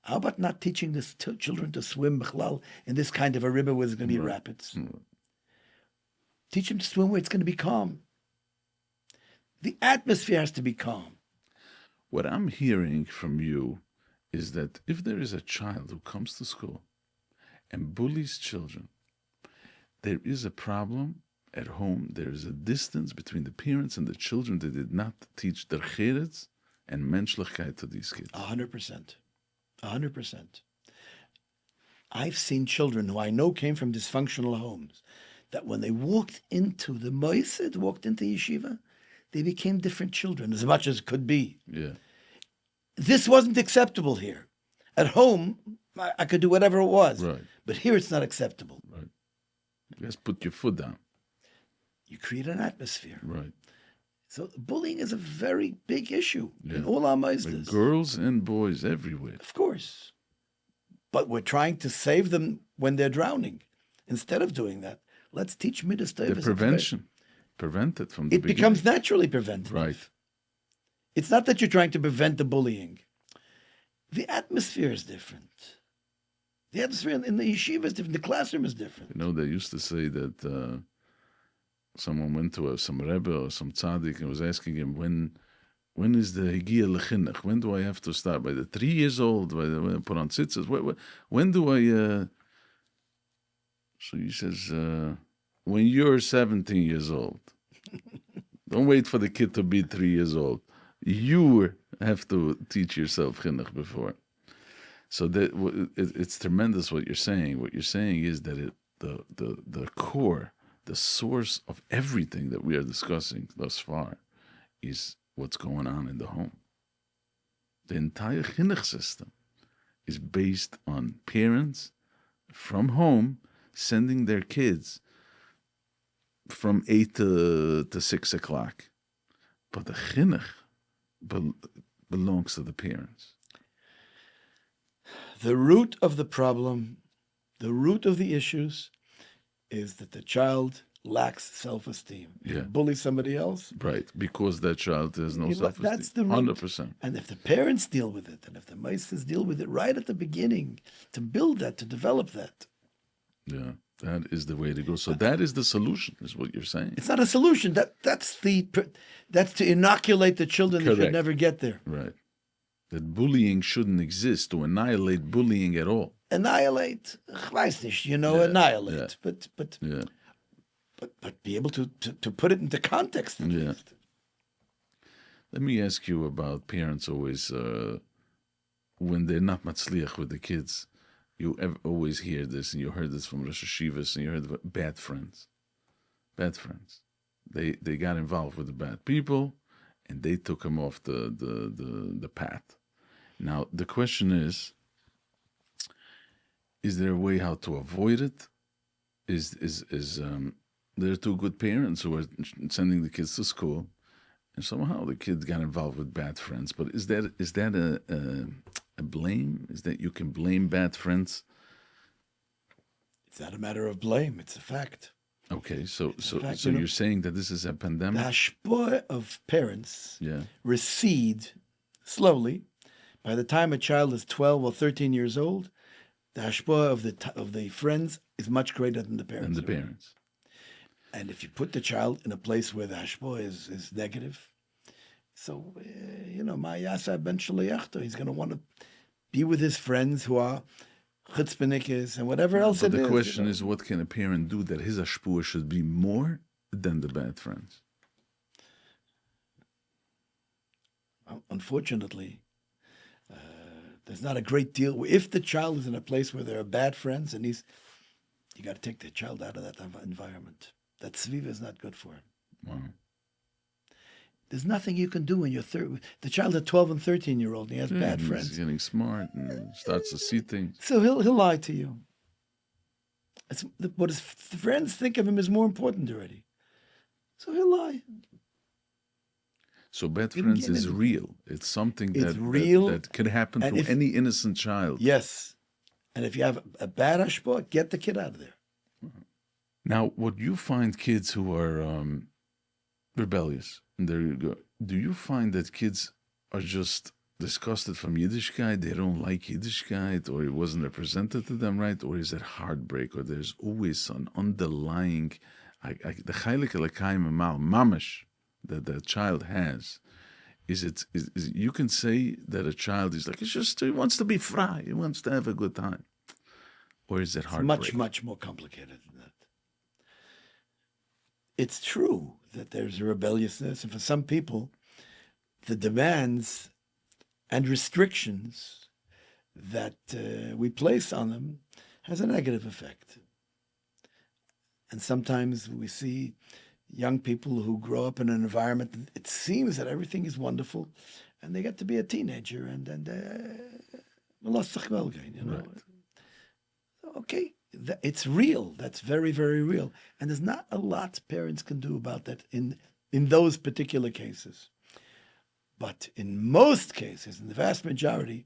How about not teaching the children to swim in this kind of a river where there's going to be rapids? Teach them to swim where it's going to be calm. The atmosphere has to be calm. What I'm hearing from you is that if there is a child who comes to school and bullies children, there is a problem at home. There is a distance between the parents and the children that did not teach their cheretz and menschlichkeit to these kids. 100%. 100%. I've seen children who I know came from dysfunctional homes that when they walked into the moisid, walked into yeshiva, they became different children as much as could be. Yeah. This wasn't acceptable here. At home, I could do whatever it was. Right. But here it's not acceptable. Right. Just put your foot down. You create an atmosphere. Right. So bullying is a very big issue in all our moisdes. Girls and boys everywhere. Of course. But we're trying to save them when they're drowning. Instead of doing that, let's teach Midas Taivas. The prevention. Prevent it from the beginning. It becomes naturally preventative. Right. It's not that you're trying to prevent the bullying. The atmosphere is different. The atmosphere in the yeshiva is different. The classroom is different. They used to say that someone went to some Rebbe or some tzaddik and was asking him, when is the Higia Lechinuch? When do I have to start? By the 3 years old? When I put on tzitzis? When do I... So he says, when you're 17 years old. Don't wait for the kid to be 3 years old. You have to teach yourself chinuch before. So it's tremendous what you're saying. What you're saying is that the core, the source of everything that we are discussing thus far is what's going on in the home. The entire chinuch system is based on parents from home sending their kids from 8 to 6 o'clock. But the chinuch belongs to the parents. The root of the problem, the root of the issues, is that the child lacks self-esteem. Yeah. Bully somebody else. Right, because that child has no self-esteem. That's the root. 100%. And if the parents deal with it, and if the meisters deal with it right at the beginning, to build that, to develop that. Yeah, that is the way to go. So that is the solution, is what you're saying. It's not a solution. That's to inoculate the children that should Correct. never get there. Right. That bullying shouldn't exist, to annihilate bullying at all. Annihilate, ich weiß nicht, annihilate, Yeah. but be able to put it into context. At Yeah. least. Let me ask you about parents always, when they're not matzliach with the kids, you always hear this, and you heard this from Rosh Yeshivas, and you heard about bad friends. Bad friends. They got involved with the bad people, and they took them off the path. Now, the question is there a way how to avoid it? There are two good parents who are sending the kids to school, and somehow the kid got involved with bad friends. But is that a blame? Is that you can blame bad friends? It's not a matter of blame. It's a fact. Okay, so fact, you're saying that this is a The pandemic? hashpah of parents Yeah. recede slowly. By the time a child is 12 or 13 years old, the hashpah of the friends is much greater than the parents. And the parents. And if you put the child in a place where the hashpah is negative, so, Ma'yasa ben Shaliachto, he's going to want to be with his friends who are chutzpahnikis and whatever else But it is. the question is, what can a parent do that his hashpah should be more than the bad friends? Unfortunately, there's not a great deal. If the child is in a place where there are bad friends, and you got to take the child out of that environment. That tzviva is not good for him. Wow. There's nothing you can do when you're the child at 12 and 13-year-old, and he has bad friends. He's getting smart and starts to see things. So he'll lie to you. What his friends think of him is more important already. So he'll lie. So bad Didn't friends get is it. real. It's something It's real, that could happen and to if- any innocent child. Yes. And if you have a bad hashpah, get the kid out of there. Now, would you find kids who are rebellious? And there you go. Do you find that kids are just disgusted from Yiddishkeit? They don't like Yiddishkeit, or it wasn't represented to them right? Or is it heartbreak? Or there's always an underlying, the chaylik elakayim amal, mamash, that the child has. Is you can say that a child is like, he wants to be frei, he wants to have a good time. Or is it It's heartbreak? much, much more complicated than that. It's true that there's a rebelliousness, and for some people, the demands and restrictions that we place on them has a negative effect. And sometimes we see young people who grow up in an environment, it seems that everything is wonderful, and they get to be a teenager, and Right. Okay, it's real. That's very, very real. And there's not a lot parents can do about that in those particular cases. But in most cases, in the vast majority,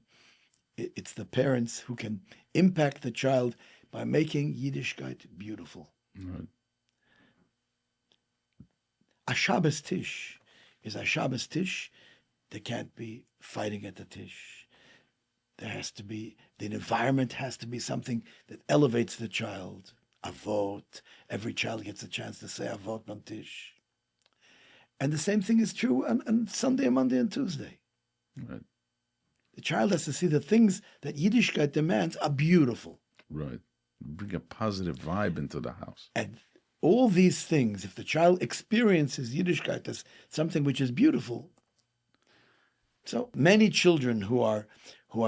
it's the parents who can impact the child by making Yiddishkeit beautiful. Right. A Shabbos Tish is a Shabbos Tish. There can't be fighting at the Tish. the environment has to be something that elevates the child. Avot. Every child gets a chance to say Avot on Tish. And the same thing is true on Sunday, Monday, and Tuesday. Right. The child has to see the things that Yiddishkeit demands are beautiful. Right. Bring a positive vibe into the house. And all these things, if the child experiences Yiddishkeit as something which is beautiful, so many children who are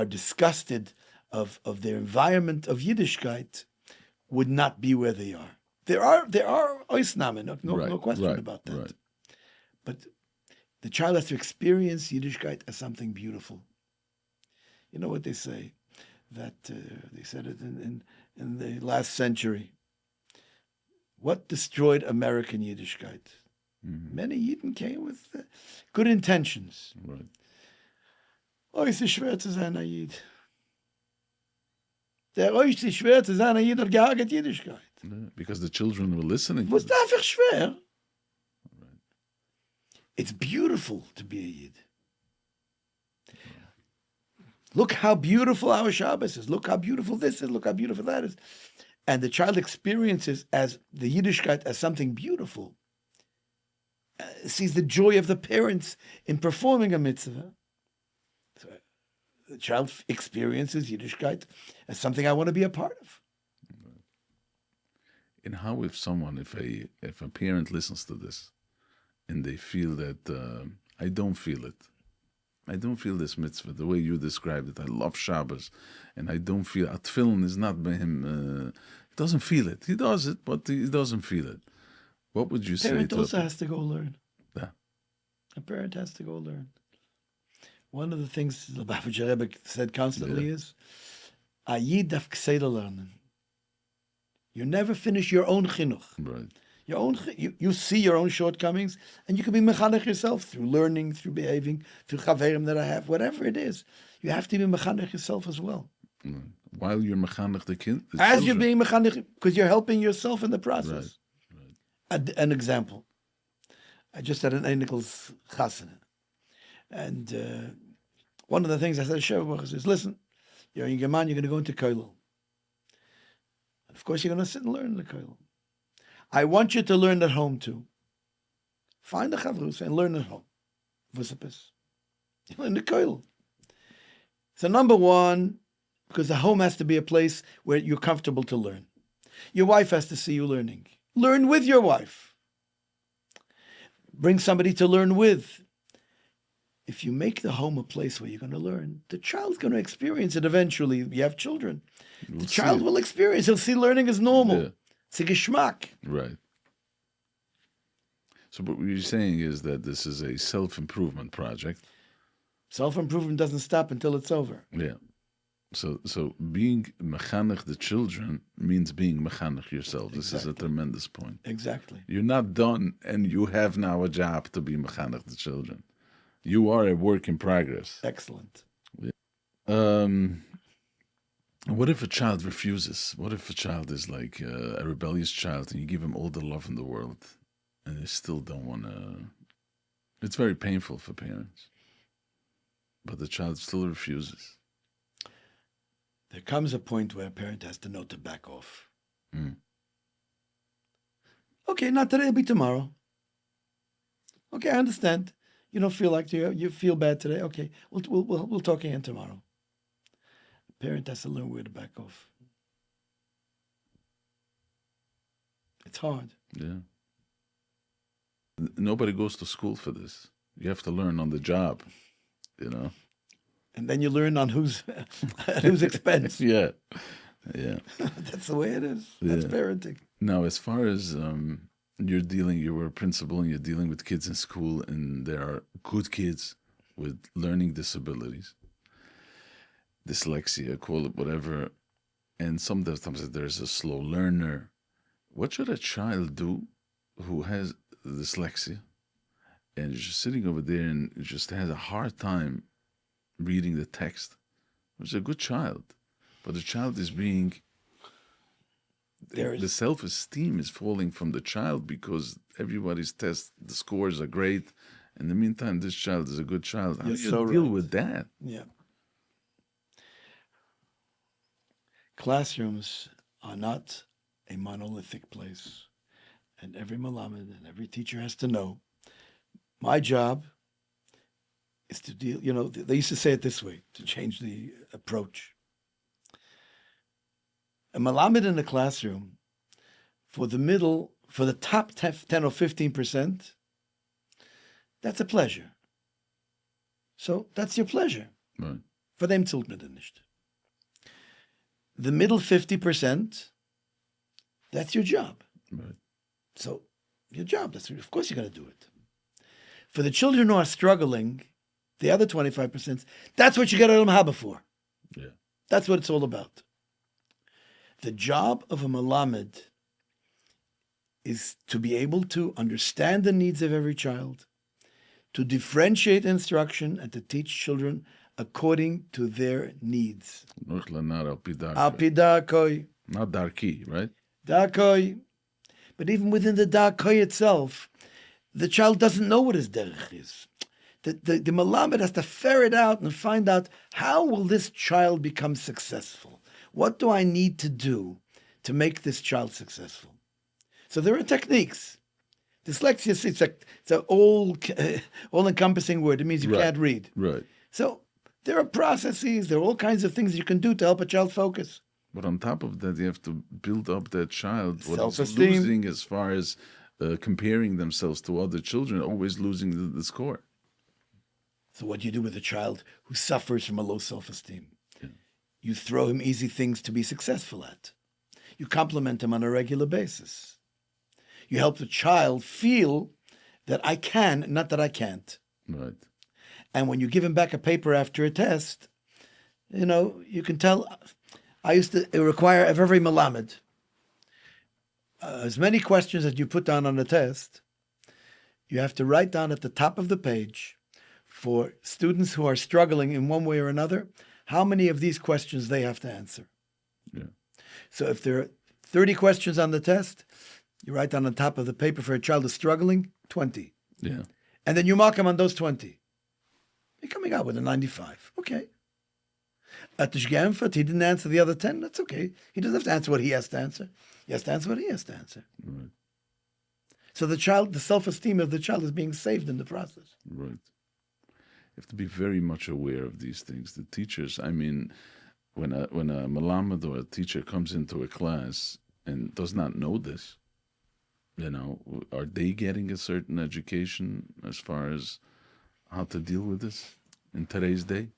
disgusted of their environment of Yiddishkeit would not be where they are. There are Oisnamen, no question about that. Right. But the child has to experience Yiddishkeit as something beautiful. You know what they say? That they said it in the last century. What destroyed American Yiddishkeit? Mm-hmm. Many Yidden came with good intentions. Right. Oh, es ist schwer zu sein, ein Yid. Der euch ist schwer zu sein, ein Yid hat gehaget Yiddishkeit. Yeah, because the children were listening. Was ist einfach schwer? Right. It's beautiful to be a Yid. Look how beautiful our Shabbos is. Look how beautiful this is. Look how beautiful that is. And the child experiences as the Yiddishkeit as something beautiful. Sees the joy of the parents in performing a mitzvah. So the child experiences Yiddishkeit as something I want to be a part of. And how if a parent listens to this and they feel that I don't feel it. I don't feel this mitzvah the way you described it. I love Shabbos, and I don't feel Tefillin is not by him. Doesn't feel it. He does it, but he doesn't feel it. What would you say? Parent also has to go learn. Yeah. A parent has to go learn. One of the things the Lubavitcher Rebbe said constantly is, "A Yid darf kseder lernen." You never finish your own chinuch. Right. Your own, you see your own shortcomings, and you can be mechanech yourself through learning, through behaving, through chaverim that I have, whatever it is. You have to be mechanech yourself as well. While you're mechanech the kid, as you're being mechanech, because you're helping yourself in the process. Right. An example. I just had an Einichel's chasana, and one of the things I said to Sheva is, listen, you're in German, you're going to go into kollel. And of course, you're going to sit and learn in the kollel. I want you to learn at home too. Find a chavrus and learn at home. Vusapis. You learn the kollel. So number one, because the home has to be a place where you're comfortable to learn. Your wife has to see you learning. Learn with your wife. Bring somebody to learn with. If you make the home a place where you're going to learn, the child's going to experience it eventually. You have children. The child will experience. He'll see learning as normal. Yeah. It's a geschmack. Right. So what you're saying is that this is a self-improvement project. Self-improvement doesn't stop until it's over. Yeah. So being mechanech the children means being mechanech yourself. This is a tremendous point. Exactly. You're not done, and you have now a job to be mechanech the children. You are a work in progress. Excellent. Yeah. What if a child refuses? What if a child is like a rebellious child and you give him all the love in the world and they still don't want to? It's very painful for parents. But the child still refuses. There comes a point where a parent has to know to back off. Mm. Okay, not today, it'll be tomorrow. Okay, I understand. You don't feel like you feel bad today. Okay, we'll talk again tomorrow. Parent has to learn where to back off. It's hard. Yeah. Nobody goes to school for this. You have to learn on the job, you know. And then you learn on whose expense. Yeah. Yeah. That's the way it is. That's parenting. Now, as far as you were a principal and you're dealing with kids in school, and there are good kids with learning disabilities. Dyslexia, call it whatever, and sometimes there's a slow learner. What should a child do who has dyslexia and is just sitting over there and just has a hard time reading the text? It's a good child, but the child is being... The self-esteem is falling from the child because everybody's test, the scores are great. In the meantime, this child is a good child. How do you deal with that? Yeah. classrooms are not a monolithic place. And every malamed and every teacher has to know, my job is to deal, they used to say it this way, to change the approach. A malamed in a classroom, for the top 10 or 15%, that's a pleasure. So that's your pleasure. Right. For them zählt mir nicht. The middle 50%, that's your job. Right. So your job, of course you're going to do it. For the children who are struggling, the other 25%, that's what you get Olam Haba for. Yeah. That's what it's all about. The job of a malamed is to be able to understand the needs of every child, to differentiate instruction, and to teach children according to their needs. Not Al pi darkoi. Not darki, right? Darkoi. But even within the darkoi itself, the child doesn't know what his derech is. The malamed has to ferret out and find out, how will this child become successful? What do I need to do to make this child successful? So there are techniques. Dyslexia, it's an all-encompassing word. It means you can't read. Right. So there are processes, there are all kinds of things you can do to help a child focus. But on top of that, you have to build up that child. What it's Self-esteem. losing as far as comparing themselves to other children, always losing the score. So what do you do with a child who suffers from a low self-esteem? Yeah. You throw him easy things to be successful at. You compliment him on a regular basis. You help the child feel that I can, not that I can't. Right. And when you give him back a paper after a test, you can tell. I used to require of every malamed, as many questions as you put down on the test, you have to write down at the top of the page for students who are struggling in one way or another, how many of these questions they have to answer. Yeah. So if there are 30 questions on the test, you write down on top of the paper for a child who's struggling, 20. Yeah. And then you mark him on those 20. You're coming out with a 95. Okay. At the Shgemfat, he didn't answer the other 10. That's okay. He doesn't have to answer what he has to answer. He has to answer what he has to answer. Right. So the self-esteem of the child is being saved in the process. Right. You have to be very much aware of these things. The teachers, when a malamed or a teacher comes into a class and does not know this, are they getting a certain education as far as how to deal with this in today's day?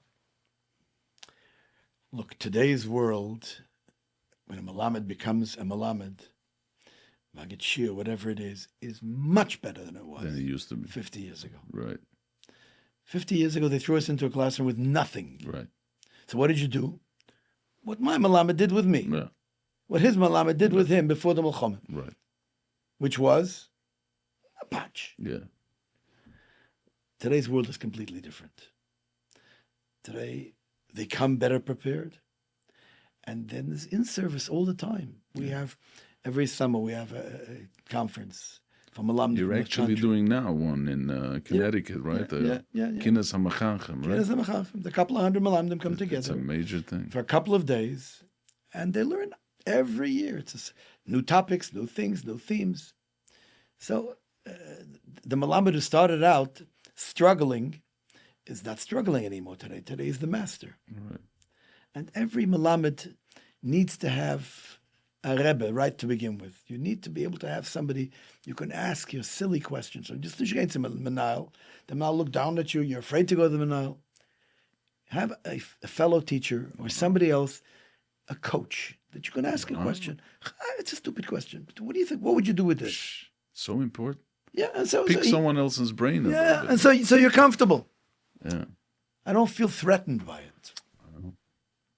Look, today's world, when a malamed becomes a malamed, Magid Shir, whatever it is much better than it was. Than it used to be. 50 years ago. Right. 50 years ago, they threw us into a classroom with nothing. Right. So what did you do? What my malamed did with me. Yeah. What his malamed did with him before the Milchama. Right. Which was a patch. Yeah. Today's world is completely different. Today, they come better prepared. And then there's in-service all the time. We have, every summer, we have a conference from alumni. You're actually doing now one in Connecticut, right? Yeah. Kinnas HaMachachim, right? Kinnas HaMachachim. A couple of hundred malamdim come together. It's a major thing. For a couple of days. And they learn every year. It's new topics, new things, new themes. So the malamed who started out struggling is not struggling anymore today. Today is the master. Right. And every malamed needs to have a rebbe right to begin with. You need to be able to have somebody you can ask your silly questions. So just as you get to Menal, the Menal look down at you, you're afraid to go to the Menal. Have a fellow teacher or somebody else, a coach, that you can ask a question. It's a stupid question, but what do you think? What would you do with this? So important. Yeah, and so Pick someone else's brain. Yeah, and so you're comfortable. Yeah. I don't feel threatened by it.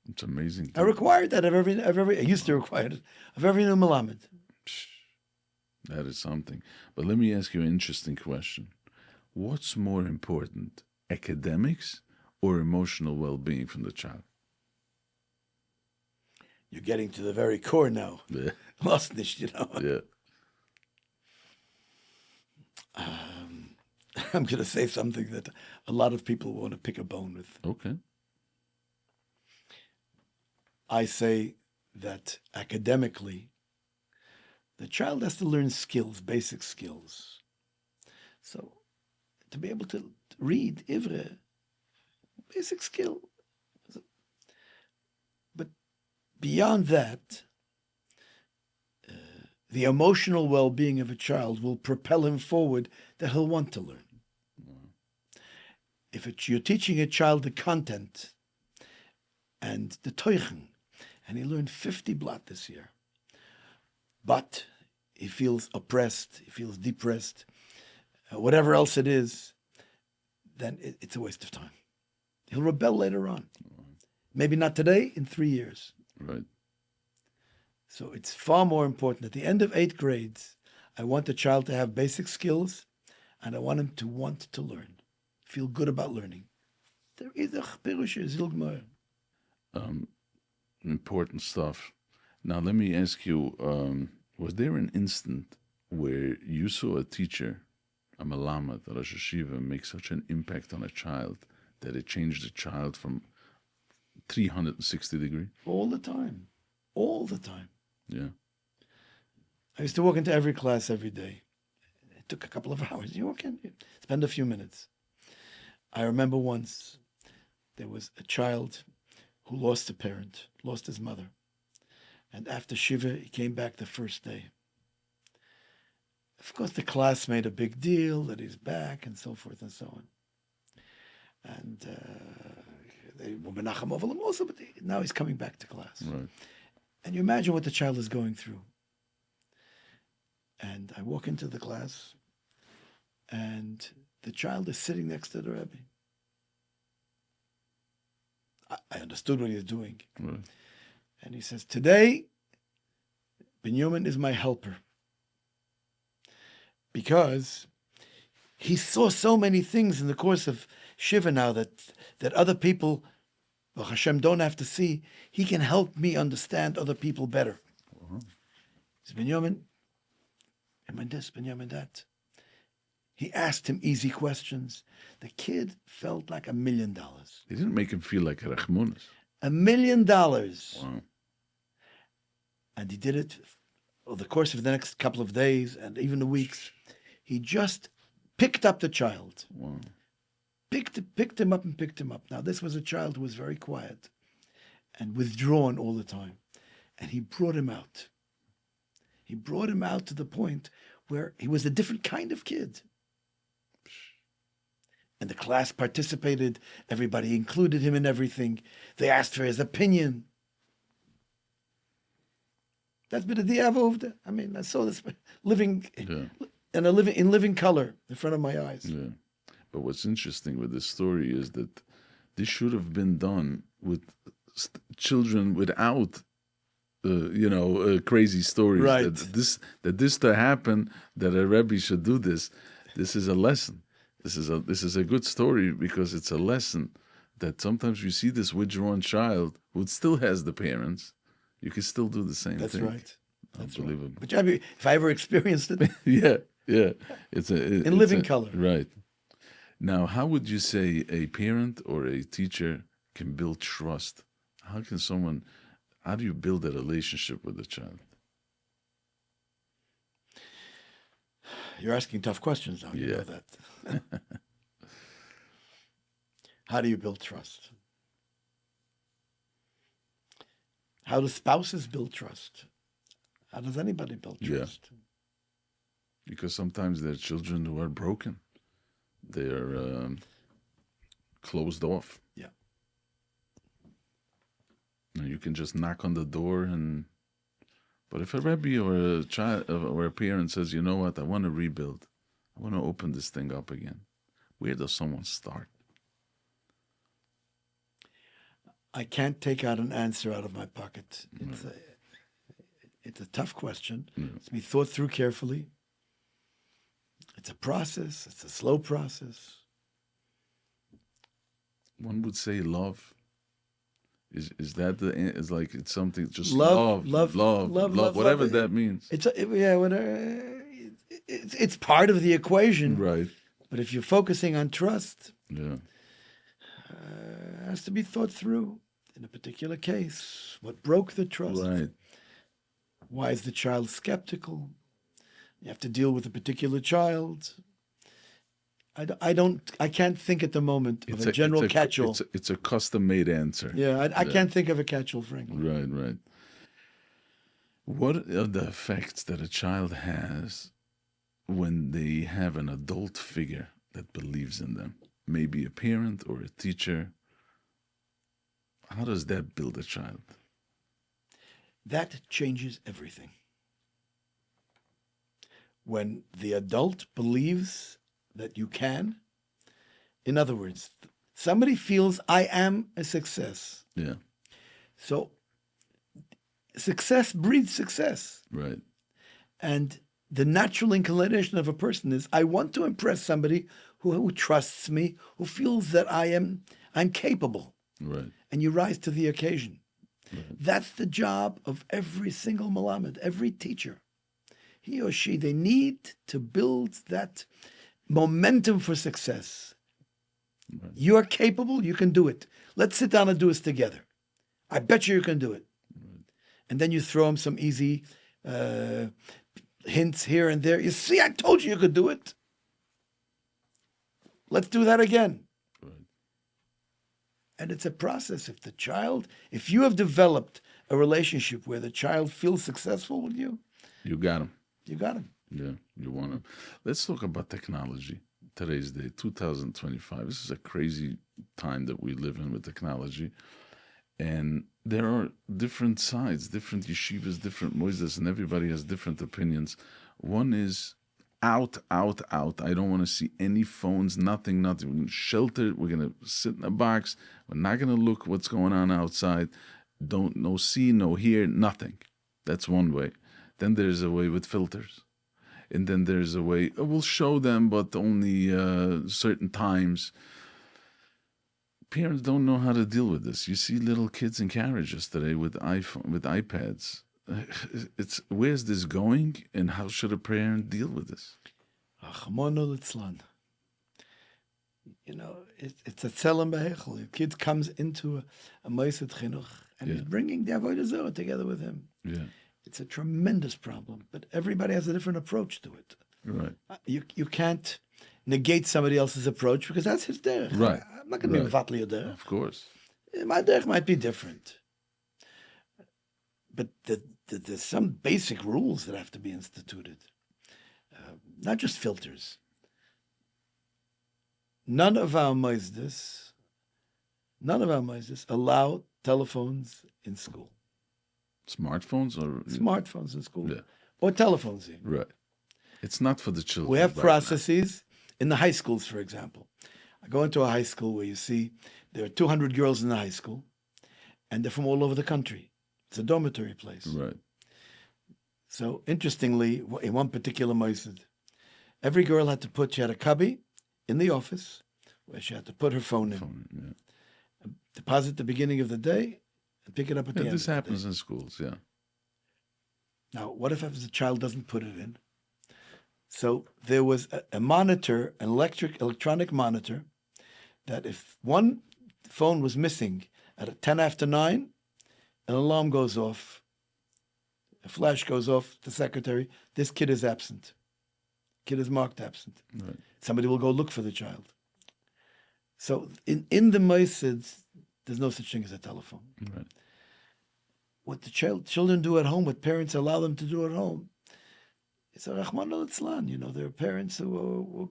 It's amazing. I required that of every. I used to require it of every new malamed. That is something. But let me ask you an interesting question. What's more important, academics or emotional well-being from the child? You're getting to the very core now. Yeah. Lost nicht, Yeah. I'm going to say something that a lot of people want to pick a bone with. Okay. I say that academically, the child has to learn skills, basic skills. So, to be able to read Ivre, basic skill. But beyond that, the emotional well-being of a child will propel him forward that he'll want to learn. If you're teaching a child the content and the teuchen, and he learned 50 blot this year, but he feels oppressed, he feels depressed, whatever else it is, then it's a waste of time. He'll rebel later on. Maybe not today, in 3 years. Right. So it's far more important. At the end of 8th grades, I want the child to have basic skills, and I want him to want to learn, feel good about learning. There is a pirush zilgmar. Important stuff. Now, let me ask you, was there an instant where you saw a teacher, a malamed, a Rosh Yeshiva, make such an impact on a child that it changed the child from 360 degrees? All the time. All the time. Yeah. I used to walk into every class every day. It took a couple of hours. You walk in, you spend a few minutes. I remember once there was a child who lost a parent, lost his mother. And after Shiva, he came back the first day. Of course, the class made a big deal that he's back and so forth and so on. And they were menachem over him also, but now he's coming back to class. Right. And you imagine what the child is going through. And I walk into the class, and the child is sitting next to the Rebbe. I understood what he was doing. Right. And he says, today, Binyamin is my helper. Because he saw so many things in the course of Shiva now that other people, Baruch Hashem, don't have to see. He can help me understand other people better. He says, Binyamin this, Binyamin that. He asked him easy questions. The kid felt like $1 million. He didn't make him feel like a Rachmanis. $1 million. Wow. And he did it over the course of the next couple of days and even the weeks. He just picked up the child. Wow. Picked him up and picked him up. Now, this was a child who was very quiet and withdrawn all the time. And he brought him out. He brought him out to the point where he was a different kind of kid. And the class participated. Everybody included him in everything. They asked for his opinion. That's been a diavovda. I mean, I saw this living in living color in front of my eyes. Yeah. But what's interesting with this story is that this should have been done with children without, crazy stories. Right. That this to happen, that a Rebbe should do this. This is a lesson. This is a good story because it's a lesson that sometimes you see this withdrawn child who still has the parents. You can still do the same That's thing. right. That's unbelievable. Right. But if I ever experienced it, yeah. in living color. Right. Now, how would you say a parent or a teacher can build trust? How do you build a relationship with a child? You're asking tough questions now. You know that. How do you build trust? How do spouses build trust? How does anybody build trust? Yeah. Because sometimes there are children who are broken. They are closed off. Yeah. And you can just knock on the door But if a Rebbe or a child or a parent says, you know what, I want to rebuild. I want to open this thing up again. Where does someone start? I can't take out an answer out of my pocket. It's a tough question. It's to be thought through carefully. It's a process. It's a slow process. One would say love. Is that is like it's something just love, whatever that means. It's part of the equation. Right. But if you're focusing on trust, Yeah. it has to be thought through. in a particular case, what broke the trust? Right. Why is the child skeptical? You have to deal with a particular child. I can't think at the moment of a general catch-all. It's a custom-made answer. Yeah, I can't think of a catch-all, frankly. Right, right. What are the effects that a child has when they have an adult figure that believes in them? Maybe a parent or a teacher. How does that build a child? That changes everything. When the adult believes that you can, in other words, somebody feels I am a success. Yeah. So success breeds success. Right. And the natural inclination of a person is I want to impress somebody who trusts me, who feels that I'm capable. Right. And you rise to the occasion. Right. That's the job of every single malamed, every teacher. He or she, they need to build that momentum for success. Right. You are capable, you can do it. Let's sit down and do this together. I bet you can do it. Right. And then you throw them some easy hints here and there. You see, I told you could do it. Let's do that again. Right. And it's a process. If you have developed a relationship where the child feels successful with you, You got him. you got him. Yeah, you want to. Let's talk about technology. Today's day, 2025. This is a crazy time that we live in with technology. And there are different sides, different yeshivas, different moises, and everybody has different opinions. One is out. I don't want to see any phones, nothing. We're going to shelter it. We're going to sit in a box. We're not going to look what's going on outside. No see, no hear, nothing. That's one way. Then there's a way with filters. And then there's a way, we'll show them, but only certain times. Parents don't know how to deal with this. You see little kids in carriages today with iPads. Where's this going, and how should a parent deal with this? You know, it's a tzelem behechel. The kid comes into a moised chinuch, and he's bringing the avodah zarah together with him. Yeah. It's a tremendous problem, but everybody has a different approach to it. Right. You can't negate somebody else's approach because that's his derech. Right. I'm not going to be mevatli your derech. Of course. My derech might be different, but there's some basic rules that have to be instituted, not just filters. None of our moisdes allow telephones in school. Smartphones Smartphones in school. Yeah. Or telephones even. Right. It's not for the children. We have processes in the high schools, for example. I go into a high school where you see there are 200 girls in the high school, and they're from all over the country. It's a dormitory place. Right. So interestingly, in one particular moised, every girl she had a cubby in the office where she had to put her phone in. Deposit the beginning of the day, and pick it up at the end. This happens in schools, yeah. Now, what if the child doesn't put it in? So there was a monitor, an electronic monitor, that if one phone was missing at 10 after 9, an alarm goes off, a flash goes off, the secretary, this kid is absent. Kid is marked absent. Right. Somebody will go look for the child. So in the Moisids, there's no such thing as a telephone. Right. What the children do at home, what parents allow them to do at home, it's a Rahman al-Islan. You know, there are parents who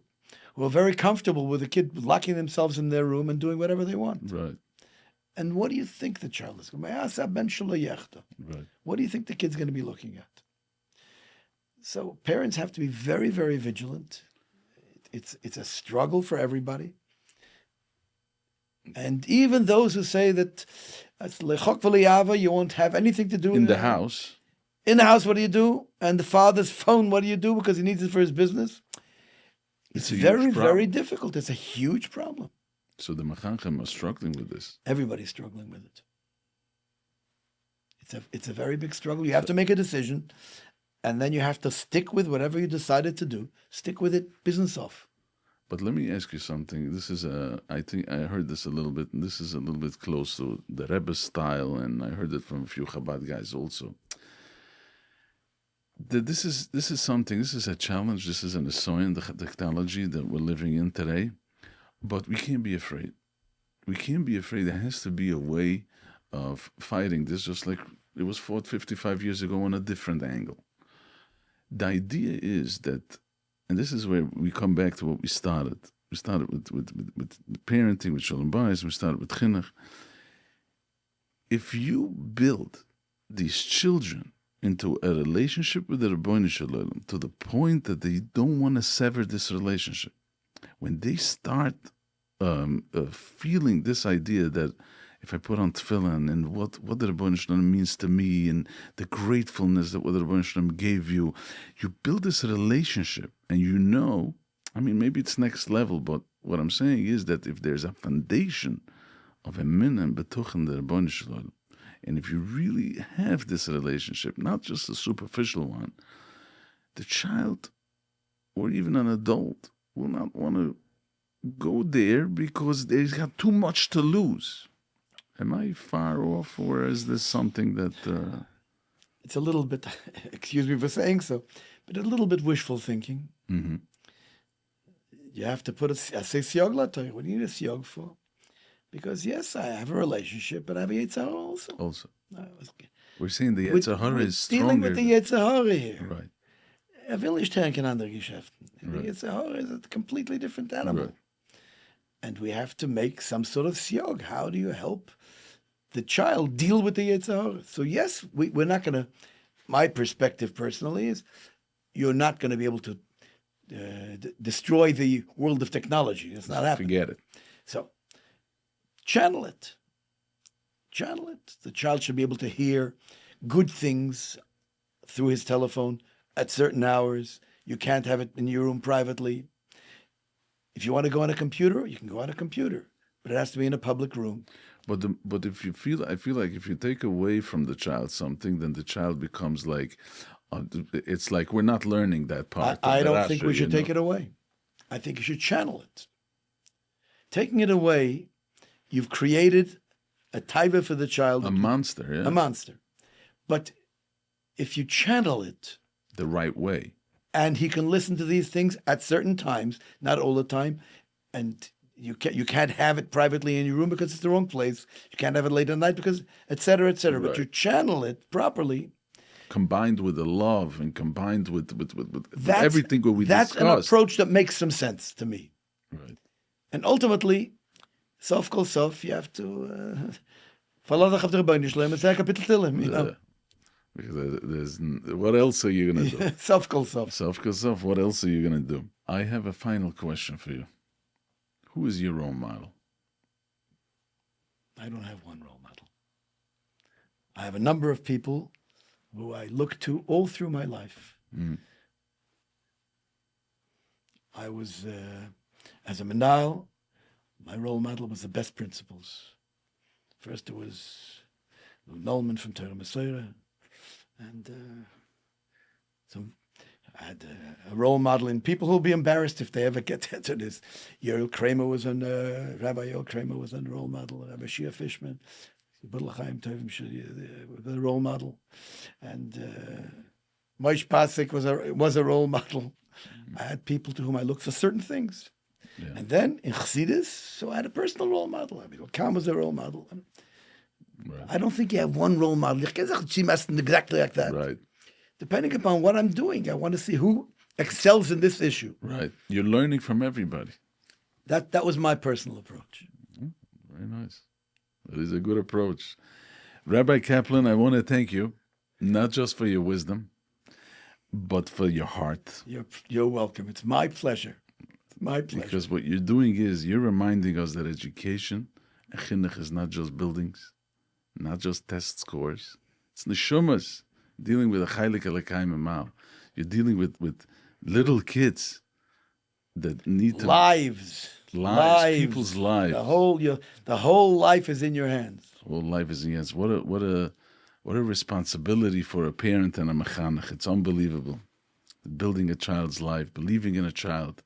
are very comfortable with the kid locking themselves in their room and doing whatever they want. Right. And what do you think the child is going to be? Right. What do you think the kid's going to be looking at? So parents have to be very, very vigilant. It's a struggle for everybody. And even those who say that you won't have anything to do in the house. In the house, what do you do? And the father's phone, what do you do? Because he needs it for his business. It's very, very difficult. It's a huge problem. So the Mechanchem are struggling with this. Everybody's struggling with it. It's a very big struggle. You have to make a decision, and then you have to stick with whatever you decided to do. Stick with it, business off. But let me ask you something. This is I think I heard this a little bit, and this is a little bit close to the Rebbe style, and I heard it from a few Chabad guys also. This is something. This is a challenge. This is an assoying, the technology that we're living in today. But we can't be afraid. We can't be afraid. There has to be a way of fighting this, just like it was fought 55 years ago on a different angle. The idea is that, and this is where we come back to what we started. We started with parenting, with Shalom Bayis, we started with Chinuch. If you build these children into a relationship with the Rabbeinu Shalom to the point that they don't want to sever this relationship, when they start feeling this idea that if I put on tefillin and what the Rabbeinu Shalom means to me and the gratefulness that what the Rabbeinu Shalom gave you, you build this relationship and you know, I mean, maybe it's next level, but what I'm saying is that if there's a foundation of a min and betuchen the Rabbeinu Shalom, and if you really have this relationship, not just a superficial one, the child or even an adult will not want to go there because they've got too much to lose. Am I far off, or is this something that... It's a little bit, excuse me for saying so, but a little bit wishful thinking. Mm-hmm. You have to put a siyog latay. What do you need a siyog for? Because yes, I have a relationship, but I have a Yetzer Hara also. We're saying the Yetzer Hara is stronger. Dealing with the Yetzer Hara here. Right. Will nicht in andere Geschäften. Right. The Yetzer Hara is a completely different animal. Right. And we have to make some sort of siyog. How do you help the child deal with the Yetzer Hara? So yes, we're not going to, my perspective personally is, you're not going to be able to destroy the world of technology. It's not happening. Forget it. So, channel it. Channel it. The child should be able to hear good things through his telephone at certain hours. You can't have it in your room privately. If you want to go on a computer, you can go on a computer, but it has to be in a public room. But if you feel, I feel like if you take away from the child something, then the child becomes like, it's like we're not learning that part. I don't think we should take it away. I think you should channel it. Taking it away, you've created a taiva for the child. A monster, yeah. A monster. But if you channel it the right way, and he can listen to these things at certain times, not all the time, and you can't have it privately in your room because it's the wrong place. You can't have it late at night because, et cetera, et cetera. Right. But you channel it properly. Combined with the love and combined with everything what we discussed. That's an approach that makes some sense to me. Right. And ultimately, sof kol sof, you have to follow the Rabbeinu Shalom and say a kapitel Tehillim, you know. Because there's what else are you going to do? Sof kol sof. Sof kol sof, what else are you going to do? I have a final question for you. Who is your role model? I don't have one role model. I have a number of people who I look to all through my life. Mm. I was, as a menal, my role model was the best principles. First it was Nolman from Torah Messiah, and I had a role model in people who'll be embarrassed if they ever get to this. Rabbi Yoel Kramer was a role model, Rabbi Shia Fishman, the role model, and Moshe Pasek was a role model. I had people to whom I looked for certain things. Yeah. And then in Chassidus, so I had a personal role model. Rabbi Kam was a role model. Right. I don't think you have one role model. Exactly like that. Right. Depending upon what I'm doing, I want to see who excels in this issue. Right. You're learning from everybody. That was my personal approach. Very nice. That is a good approach. Rabbi Kaplan, I want to thank you, not just for your wisdom, but for your heart. You're welcome. It's my pleasure. My pleasure. Because what you're doing is you're reminding us that education, chinuch, is not just buildings, not just test scores. It's neshumas, dealing with a chaylik elokayim emal. You're dealing with little kids that need to... Lives, people's lives. The whole life is in your hands. The whole life is in your hands. What a responsibility for a parent and a mechanech. It's unbelievable. Building a child's life, believing in a child.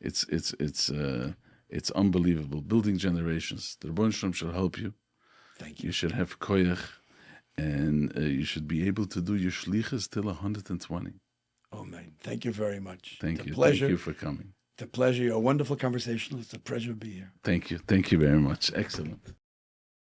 it's unbelievable. Building generations. The Rebbeinu Shalom shall help you. Thank you. You should have koyach, and you should be able to do your shlichus till 120. Oh, man. Thank you very much. Thank It's a you. pleasure. Thank you for coming. It's a pleasure. You're a wonderful conversationalist. It's a pleasure to be here. Thank you. Thank you very much. Excellent.